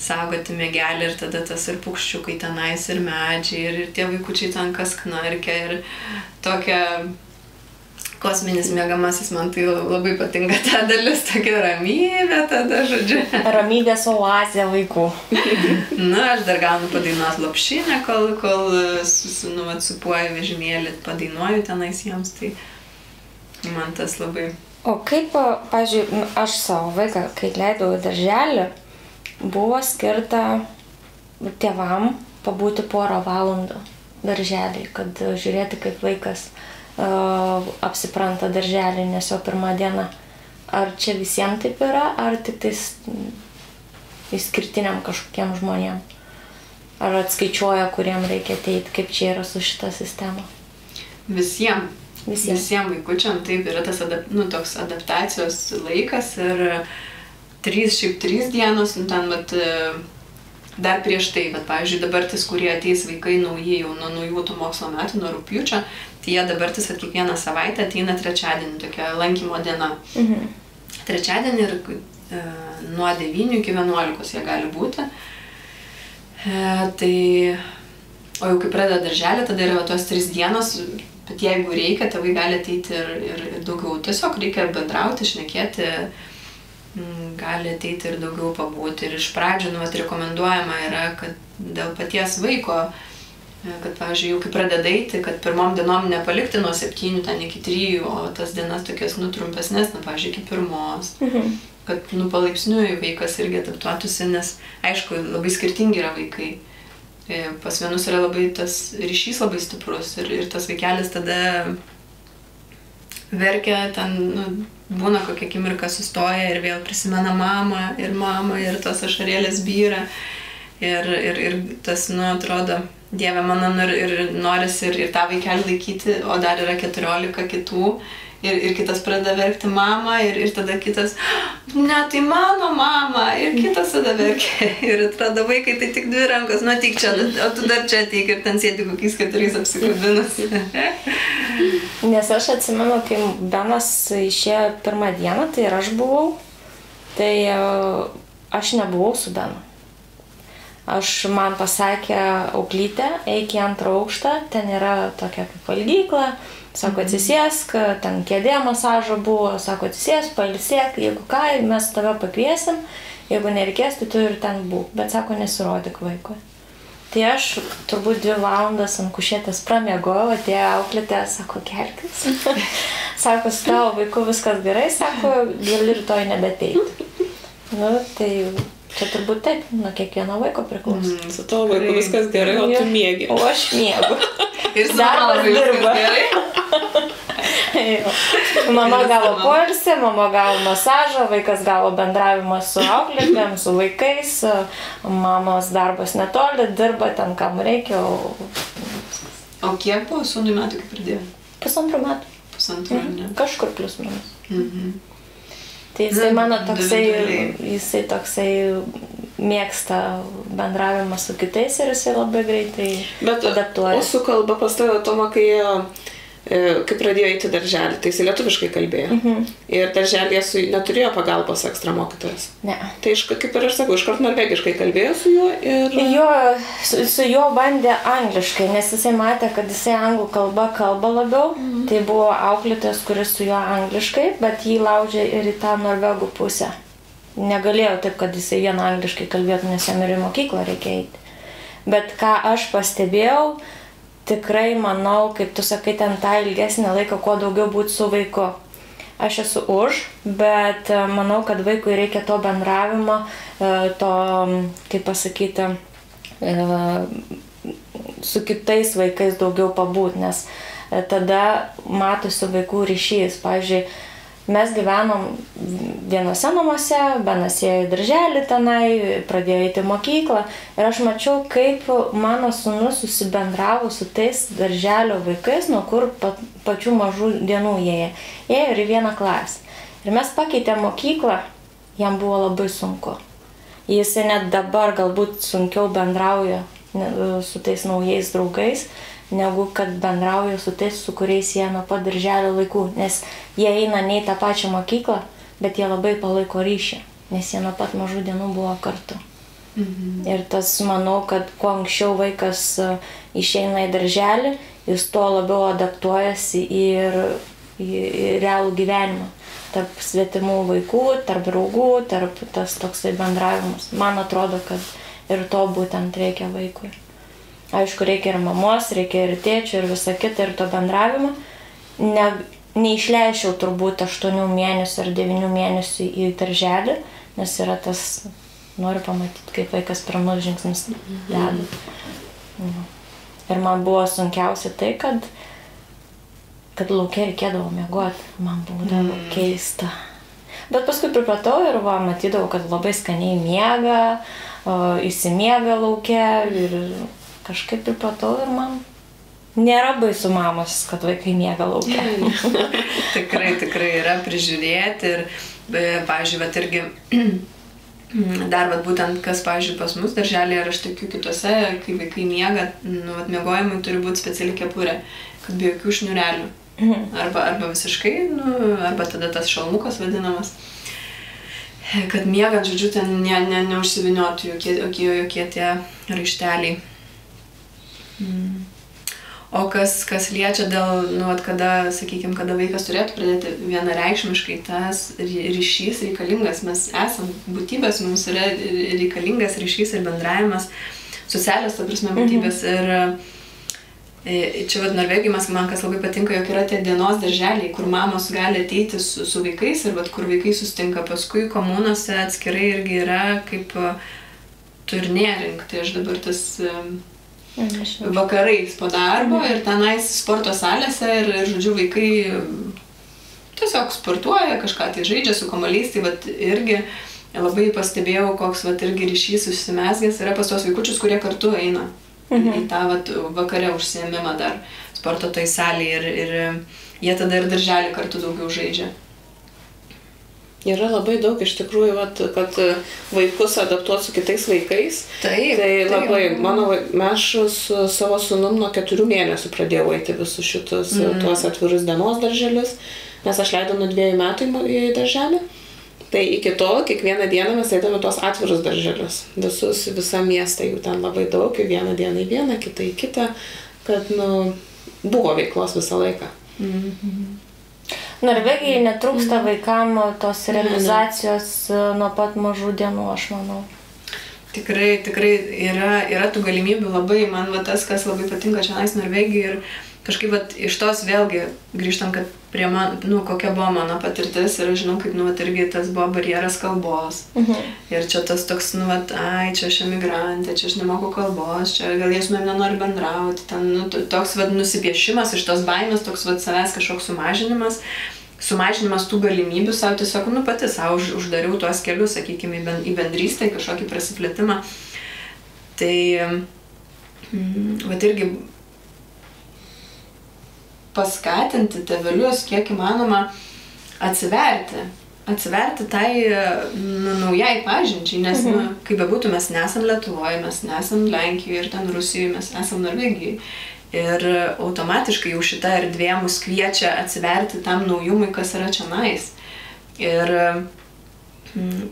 Saugoti miegelį ir tada tas ir paukščiukai tenais, ir medžiai, ir tie vaikučiai ten kas knarkia, ir tokia kosminis miegamasis, man tai labai patinka ta dalis, tokia ramybė tada, žodžiu. Ramybės oazė vaikų. Aš dar gaunu padainuoti lopšinę, kol supuoju vežimėlį, padainuoju tenais jiems, tai man tas labai... O kaip, pavyzdžiui, aš savo vaiką, kai leidau į darželį, buvo skirta tėvam pabūti 1 valandą darželį, kad žiūrėti, kaip vaikas apsipranta darželį, nes jo 1 diena. Ar čia visiems taip yra, ar tik tais išskirtiniam kažkokiem žmonėm? Ar atskaičiuoja, kuriem reikia ateiti, kaip čia yra su šita sistema? Visiem vaikučiam taip yra tas toks adaptacijos laikas ir 3 dienos, ten dar prieš tai, bet, pavyzdžiui, dabartis, kurie ateis vaikai nauji jau nuo naujų tų mokslo metų, nuo rugpjūčio, tai jie dabartis kiekvieną savaitę ateina trečiadienį, tokia lankymo diena. Trečiadienį ir nuo 9 iki 11 jie gali būti. Tai, o jau kai pradeda darželį, tada yra tos 3 dienos, bet jeigu reikia, tėvai gali ateiti ir daugiau. Tiesiog reikia bendrauti, šnekėti, gali ateiti ir daugiau pabūti. Ir iš pradžių, rekomenduojama yra, kad dėl paties vaiko, kad, pavyzdžiui, jau kai pradeda eiti, kad pirmom dienom nepalikti nuo 7 ten iki 3, o tas dienas tokias trumpesnės, pavyzdžiui, iki 1. Kad palaipsniui vaikas irgi adaptuotųsi, nes, aišku, labai skirtingi yra vaikai. Pas vienus yra labai tas ryšys labai stiprus ir tas vaikelis tada verkia, ten būna kokia akimirka sustoja ir vėl prisimena mamą ir tos ašarėlės byra ir tas, atrodo, Dieve mano ir norisi ir tą vaikelį laikyti, o dar yra 14 kitų ir kitas pradeda verkti mamą ir tada kitas, ne, tai mano mama ir kitas tada verkia ir atrodo vaikai, tai tik 2 rankos, tik čia, o tu dar čia ateik ir ten sėdi kokiais 4 apsikabinus. Nes aš atsimenu, kai Benas išėjo pirmą dieną, tai ir aš buvau, tai aš nebuvau su Benu. Man pasakė auklytė, eik į 2 aukštą, ten yra tokia kaip valgykla, sako atsisėsk, ten kėdė masažo buvo, sako atsisėsk, pailsėk, jeigu ką, mes tave pakviesim, jeigu nereikės, tai tu ir ten būk, bet sako nesirodyk vaikui. Tai aš turbūt 2 valandas ant kušėtės pramiegojau, atėjo auklytė, sako kelkis, sako su tavo vaiku viskas gerai, sako gali rytoj nebeteiti. Tai čia turbūt taip, nuo kiekvieno vaiko priklauso. Su tavo vaiku viskas gerai, o tu miegi. O aš miegu. Ir su mama viskas gerai. Mama gavo poilsį, mama gavo masažą, vaikas gavo bendravimą su auklėtėm, su vaikais, mamos darbas netoli, dirba ten kam reikia. O kiek buvo sūnui metų, kai pradėjo? 1,5 metų. 1,5, ne? Kažkur plius minus. Tai jisai mano toksai mėgsta bendravimą su kitais ir jisai labai greitai adaptuoja. O su kalba pas tave, Toma, kai pradėjo eiti darželį, tai jisai lietuviškai kalbėjo. Ir darželėje neturėjo pagalbos ekstra mokytojas. Ne. Tai kaip ir aš sakau, iškart norvegiškai kalbėjo su juo ir... Su juo bandė angliškai, nes jisai matė, kad jisai anglų kalba labiau. Tai buvo auklėtojas, kuris su juo angliškai, bet jį laužė ir į tą norvegų pusę. Negalėjo taip, kad jisai vien angliškai kalbėtų, nes jam ir į mokyklą reikia eiti. Bet ką aš pastebėjau, tikrai manau, kaip tu sakai, ten tą ilgesnį laiką, kuo daugiau būti su vaiku. Aš esu už, bet manau, kad vaikui reikia to bendravimo, to, kaip pasakyti, su kitais vaikais daugiau pabūt, nes tada matosi vaikų ryšys. Pavyzdžiui, mes gyvenom vienose namuose, Benas ėjo į darželį tenai, pradėjo eiti į mokyklą ir aš mačiau, kaip mano sūnus susibendravo su tais darželio vaikais, nuo kur pačių mažų dienų jie ėjo ir į 1 klasę. Ir mes pakeitėm mokyklą, jam buvo labai sunku. Jisai net dabar galbūt sunkiau bendrauja su tais naujais draugais, negu kad bendrauja su tais, su kuriais jie nuo pat darželio laikų, nes jie eina ne į tą pačią mokyklą, bet jie labai palaiko ryšį, nes jie nuo pat mažų dienų buvo kartu. Ir tas, manau, kad kuo anksčiau vaikas išeina į darželį, jis tuo labiau adaptuojasi ir į realų gyvenimą. Tarp svetimų vaikų, tarp draugų, tarp tas toksai bendravimas. Man atrodo, kad ir to būtent reikia vaikui. Aišku, reikia ir mamos, reikia ir tėčio, ir visa kita, ir to bendravimo. Neišleičiau turbūt 8 mėnesių ar 9 mėnesių į darželį, nes yra tas, noriu pamatyti, kaip vaikas pirmus žingsnius deda. Ir man buvo sunkiausia tai, kad lauke reikėdavo miegoti. Man būdavo keista. Bet paskui pripratau ir matydavau, kad labai skaniai miega, įsimiega lauke ir kažkaip pripratau ir man nėra baisu mamos, kad vaikai miega lauke. Tikrai yra prižiūrėti ir, pavyzdžiui, irgi dar vat, būtent kas, pavyzdžiui, pas mus darželėje ir aš tikiu kitose, kai vaikai miega, nu, vat, miegojimui turi būti speciali kepurė, kad be jokių šniurelių. Arba visiškai, nu, arba tada tas šalmukas vadinamas. Kad miegant, žodžiu, ten neužsiviniotų jokie tie raišteliai. O kas liečia dėl, nu, kada, sakykime, kada vaikas turėtų pradėti vienareikšmiškai, tas ryšys reikalingas, mes esam būtybės, mums yra reikalingas ryšys ir bendravimas, socialios, ta prasme, būtybės. Ir čia vad Norvegijai man kas labai patinka, jog yra tie dienos darželiai, kur mamos gali ateiti su vaikais ir vat, kur vaikai sustinka. Paskui komunose atskirai irgi yra kaip turniering, tai aš dabar tas vakarais po darbo ir tenais sporto salėse ir žodžiu, vaikai tiesiog sportuoja, kažką tai žaidžia su kamuoliais, tai vat irgi labai pastebėjau, koks vat irgi ryšys susimezgęs yra pas tos vaikučius, kurie kartu eina. Į tą vat, vakare užsiėmimą dar sporto toj salėje ir jie tada ir darželį kartu daugiau žaidžia. Yra labai daug iš tikrųjų, vat, kad vaikus adaptuoti su kitais vaikais. Taip. Tai labai, aš su savo sūnum nuo 4 mėnesių pradėjau eiti visus šitus tuos atvirus dienos darželius, nes aš leidau nuo 2 metų į darželį. Tai iki tol, kiekvieną dieną mes eidame tuos atvirus darželius. Visą miestą jų ten labai daug, vieną dieną į vieną, kitą į kitą, kad, nu, buvo veiklos visą laiką. Norvegijai netrūksta vaikam tos realizacijos nuo pat mažų dienų, aš manau. Tikrai yra tų galimybių labai, man va tas, kas labai patinka šiandien Norvegijai ir kažkaip vat, iš tos vėlgi grįžtant, kad prie man, nu, kokia buvo mano patirtis ir aš žinau, kaip, nu, vat, irgi tas buvo barjeras kalbos. Ir čia tas toks, nu, vat, čia aš emigrantė, čia aš nemoku kalbos, čia gal jie su manim nenori bendrauti, ten, nu, toks, vat, nusipiešimas iš tos baimės, toks, vat, savęs kažkoks sumažinimas tų galimybių savo, tiesiog, nu, pati savo uždariau tuos kelius, sakykime, į bendrystę, į kažkokį prasiplėtimą. Tai, vat, irgi paskatinti tėvelius, kiek įmanoma atsiverti tai naujai pažinčiai, nes, kaip bebūtų, mes nesam Lietuvoje, mes nesam Lenkijoje ir ten Rusijoje, mes esam Norvegijoje. Ir automatiškai jau šita erdvė mus kviečia atsiverti tam naujumui, kas yra čionais. Ir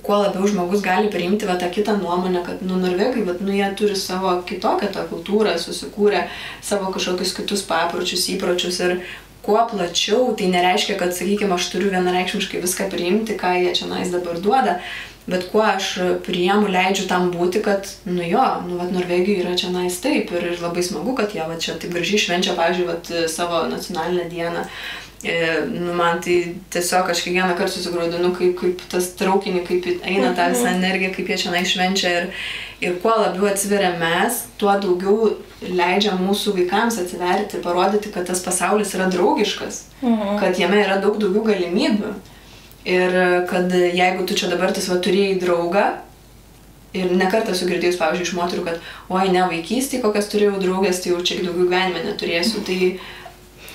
kuo labiau žmogus gali priimti va, tą kitą nuomonę, kad norvegai, jie turi savo kitokią tą kultūrą, susikūrę savo kažkokius kitus papročius, įpročius ir kuo plačiau, tai nereiškia, kad, sakykime, aš turiu vienareikšmiškai viską priimti, ką jie čionais dabar duoda, bet kuo aš priimu, leidžiu tam būti, kad, Norvegijoje yra čionais taip ir labai smagu, kad jie čia taip gražiai švenčia, pavyzdžiui, savo nacionalinę dieną. Man tai tiesiog aš kiekvieną kartą susigraudinu, kaip tas traukinį, kaip eina ta visa energija, kaip jie čionai švenčia ir kuo labiau atsiveria mes, tuo daugiau leidžia mūsų vaikams atsiverti, parodyti, kad tas pasaulis yra draugiškas, kad jame yra daug daugiau galimybių ir kad jeigu tu čia dabar turėjai draugą ir nekartą esu girdėjus, pavyzdžiui, iš moterų, kad oi, ne vaikystėje, kokias turėjau draugės, tai jau čia daugiau gyvenime neturėsiu, tai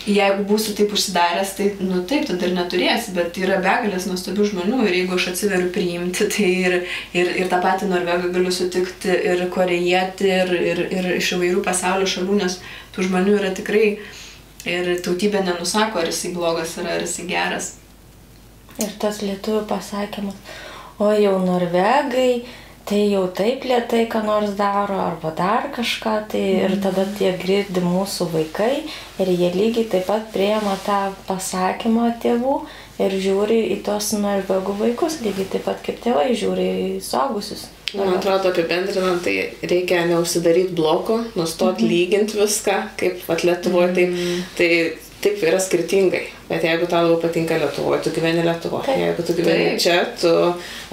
jeigu būsiu taip užsidaręs, tai, taip, tada ir neturėsi, bet yra begalės nuostabių žmonių ir jeigu aš atsiveriu priimti, tai ir tą patį norvegą galiu sutikti, ir korejietį, ir iš įvairių pasaulio šalių, nes tų žmonių yra tikrai ir tautybė nenusako, ar jisai blogas yra, ar jisai geras. Ir tas lietuvių pasakymas, o jau norvegai, tai jau taip lėtai, ką nors daro, arba dar kažką, tai ir tada tie girdi mūsų vaikai ir jie lygiai taip pat priima tą pasakymą tėvų ir žiūri į tos norvegų vaikus, lygiai taip pat kaip tėvai žiūri į suaugusius. Man atrodo, apibendrinant, tai reikia neužsidaryti bloko, nustoti lyginti viską, kaip Lietuvoje, tai taip yra skirtingai, bet jeigu tau labiau patinka Lietuvoje, tu gyveni Lietuvoje, jeigu tu gyveni čia, tu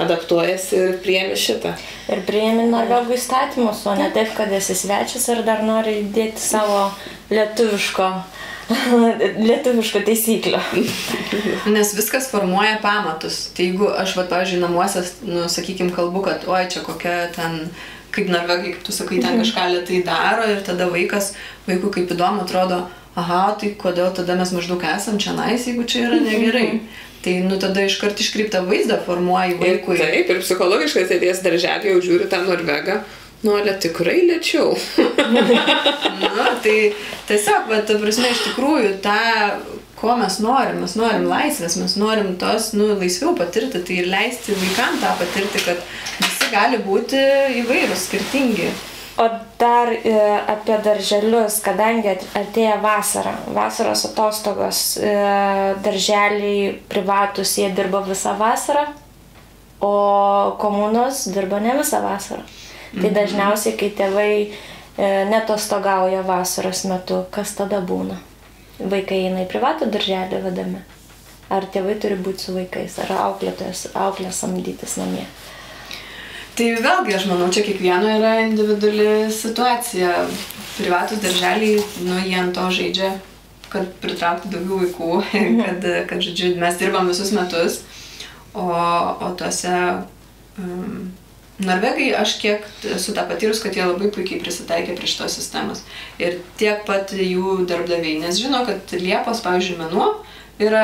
adaptuojasi ir priemi šitą. Ir priemi norvegų įstatymus, o ne taip, kad esi svečias ir dar nori dėti savo lietuviško taisyklio. Nes viskas formuoja pamatus. Tai jeigu aš, pavyzdžiui, namuose, sakykim, kalbu, kad oi, čia kokia ten, kaip norvegai, kaip tu sakai, ten kažką lėtai daro ir tada vaikui kaip įdomu atrodo, aha, tai kodėl tada mes maždaug esam čia nais, jeigu čia yra negerai. Tai, tada iškart iškreiptą vaizdą formuoji vaikui. Taip, ir psichologiškai atėjęs darželį jau žiūri tą Norvegą. Ale tikrai lėčiau. Tai tiesiog, bet, ta prasme, iš tikrųjų, ko mes norim laisvės, mes norim tos, laisviau patirti, tai ir leisti vaikam tą patirti, kad visi gali būti įvairūs, skirtingi. O dar apie darželius, kadangi artėja vasara, vasaros atostogos, darželiai privatus, jie dirba visą vasarą, o komunos dirba ne visą vasarą. Tai dažniausiai, kai tėvai netostogauja vasaros metu, kas tada būna? Vaikai eina į privatų darželį vedami? Ar tėvai turi būti su vaikais? Ar auklė samdytis namie? Tai vėlgi, aš manau, čia kiekvieno yra individuali situacija. Privatus darželiai, jie ant to žaidžia, kad pritraukti daugiau vaikų, kad žodžiu, mes dirbam visus metus, o tuose... Norvegai, aš kiek esu tą patyrus, kad jie labai puikiai prisitaikė prie šitos sistemos. Ir tiek pat jų darbdaviai, nes žino, kad Liepos, pavyzdžiui, mėnuo yra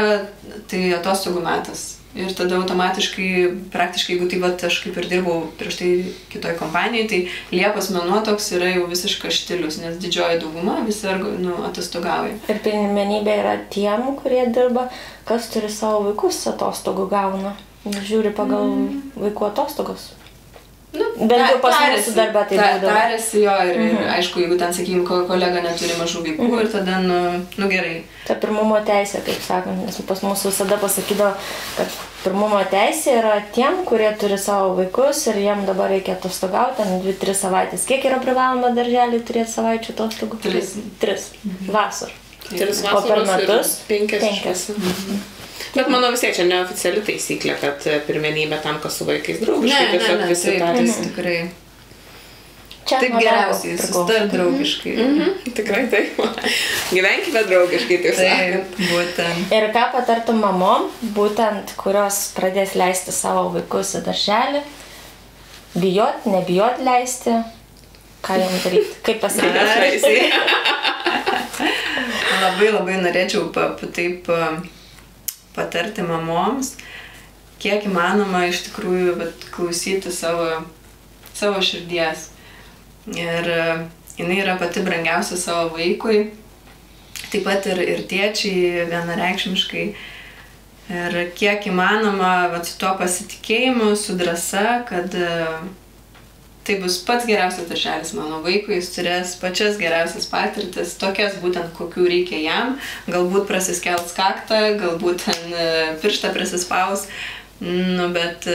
tai atostogų metas. Ir tada automatiškai, praktiškai, jeigu tai aš kaip ir dirbau prieš tai kitoj kompanijai, tai Liepos mėnuo toks yra jau visiškas štilius, nes didžioji dauguma visi atostogauja. Ir pirmenybė yra tiem, kurie dirba, kas turi savo vaikus atostogų gauna. Žiūri pagal vaikų atostogos. Bent jau pas mūsų darbę tai būdavo. Tarėsi jo ir aišku, jeigu ten, sakykime, kolega neturi mažų vaikų ir tada, gerai. Ta pirmumo teisė, kaip sakant, nes pas mūsų visada pasakydavo, kad pirmumo teisė yra tiem, kurie turi savo vaikus ir jiem dabar reikia atostogauti, 2-3 savaitės. Kiek yra privaloma darželį turėti savaičių atostogų? 3. Vasarą. 3 vasaros o per metus? 5. Bet mano vis tiek čia neoficiali taisyklė, kad pirmenybė tam, kas su vaikais draugiškai, tiesiog visi tarys. Tikrai. Taip geriausiai, susitart draugiškai. Tikrai taip. Gyvenkime draugiškai, taip sakant. Būtent. Ir ką patartum mamom, būtent, kurios pradės leisti savo vaikus į darželį, bijot, nebijot leisti, ką jam daryti, kaip pasirinkti? Labai norėčiau taip patarti mamoms, kiek įmanoma iš tikrųjų klausyti savo širdies. Ir jinai yra pati brangiausia savo vaikui, taip pat ir tėčiai vienareikšmiškai. Ir kiek įmanoma su tuo pasitikėjimu, su drąsa, kad tai bus pats geriausias darželis mano vaikui, jis turės pačias geriausias patirtis, tokias būtent, kokių reikia jam, galbūt prasiskels kaktą, galbūt pirštą prasispaus, bet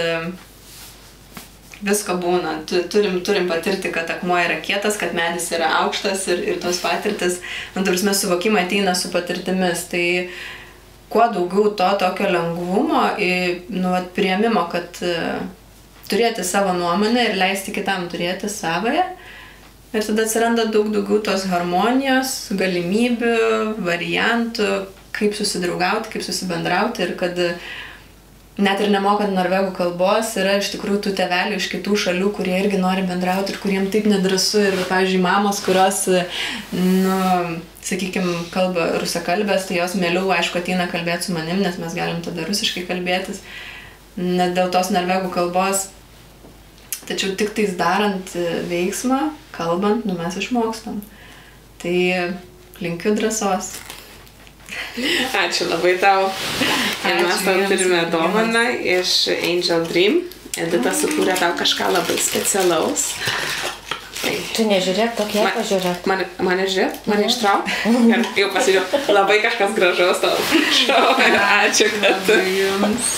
visko būna. Turim patirti, kad akmuo yra kietas, kad medis yra aukštas ir tos patirtis, tarsi suvokimai ateina su patirtimis. Tai kuo daugiau to tokio lengvumo, priėmimo, kad turėti savo nuomonę ir leisti kitam turėti savąją. Ir tada atsiranda daug daugiau tos harmonijos, galimybių, variantų, kaip susidraugauti, kaip susibendrauti. Ir kad net ir nemokant norvegų kalbos, yra iš tikrųjų tų tėvelių iš kitų šalių, kurie irgi nori bendrauti ir kuriem taip nedrąsu. Ir, pavyzdžiui, mamos, kurios, sakykime, kalba rusakalbės, tai jos mieliau, aišku, ateina kalbėti su manim, nes mes galim tada rusiškai kalbėtis. Net dėl tos norvegų kalbos. Tačiau tik tais darant veiksmą, kalbant, mes išmokstam. Tai linkiu drąsos. Ačiū labai tau. Ir mes tau turime dovaną iš Angel Dream. Edita sukūrė tau kažką labai specialaus. Tu nežiūrėk, tokie pažiūrėk. Mane žiūrėk, mane ištrauk. Ir jau pasižiūrėjau, labai kažkas gražaus tau. Ačiū, kad jums.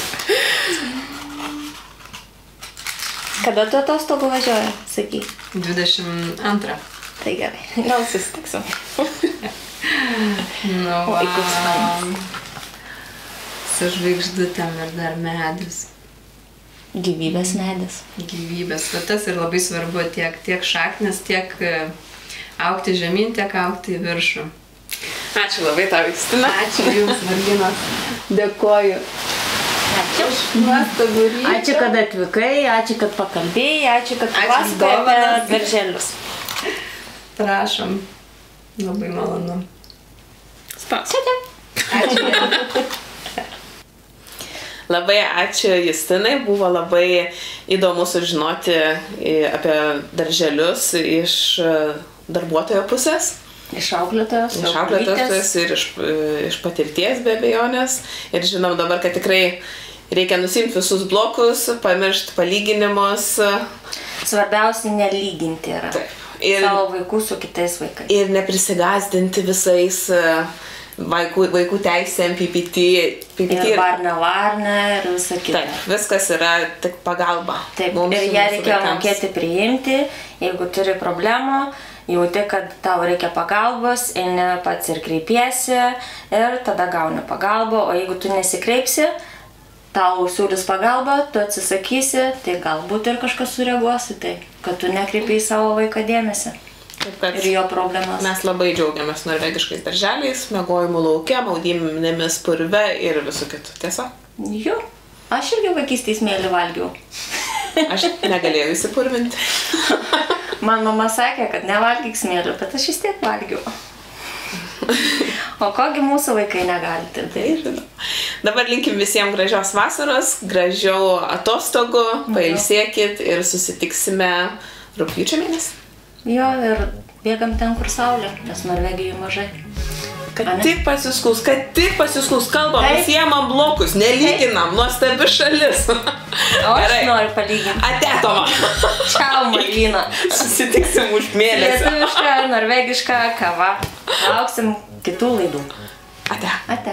Kada tu atostogų važiuoji, sakyk? 22. Tai gerai, gal susitiksim. Su žvaigždutėm ir dar medis. Gyvybės medis. Gyvybės. Tas ir labai svarbu tiek šaknis, tiek augti žemyn, tiek augti į viršų. Ačiū labai tau, Justina. Ačiū jums, merginos. Dėkoju. Ačiū, kad atvykai, ačiū, kad pakalbėjai, ačiū, kad pasakoji apie darželius. Prašom. Labai malonu. Stas. Ačiū. Labai ačiū Justinai, buvo labai įdomu sužinoti apie darželius iš darbuotojo pusės. Iš auklėtojos. Iš auklėtojos ir iš patirties be abejonės. Ir žinom dabar, kad tikrai reikia nusimti visus blokus, pamiršti palyginimus. Svarbiausia nelyginti yra. Taip. Ir savo vaikų su kitais vaikais. Ir neprisigazdinti visais vaikų teisėm, PPT. Ir varna ir visa kita. Taip, viskas yra tik pagalba. Taip, ir ją reikia mokėti priimti, jeigu turi problemų. Jauti, kad tau reikia pagalbos, eini pats ir kreipiesi ir tada gauni pagalbą, o jeigu tu nesikreipsi, tau siūlys pagalbą, tu atsisakysi, tai galbūt ir kažkas sureaguosi, tai kad tu nekreipiai savo vaiką dėmesį ir jo problemas. Mes labai džiaugiamės norvegiškais darželiais, miegojimu lauke, maudynėmis purve ir visų kitų, tiesa? Jo, aš irgi vaikystėj smėlį valgiau. Aš negalėjau įsipurvinti. Man mama sakė, kad nevalgyk smėlių, bet aš vis tiek valgiau. O kogi mūsų vaikai negali, tai žinau. Dabar linkim visiems gražios vasaros, gražių atostogų, pailsėkit ir susitiksime rugpjūčio mėnesį. Jo, ir bėgam ten, kur saulė, nes Norvegijoje mažai. Kad tik pasiskūs, kalbam, nusiemam blokus, nelyginam, nuostabi šalis. O aš noriu palyginti. Ate, Toma. Čiau, Marina. Susitiksim už mėnesį. Lietuviška, norvegiška kava. Lauksim kitų laidų. Ate. Ate.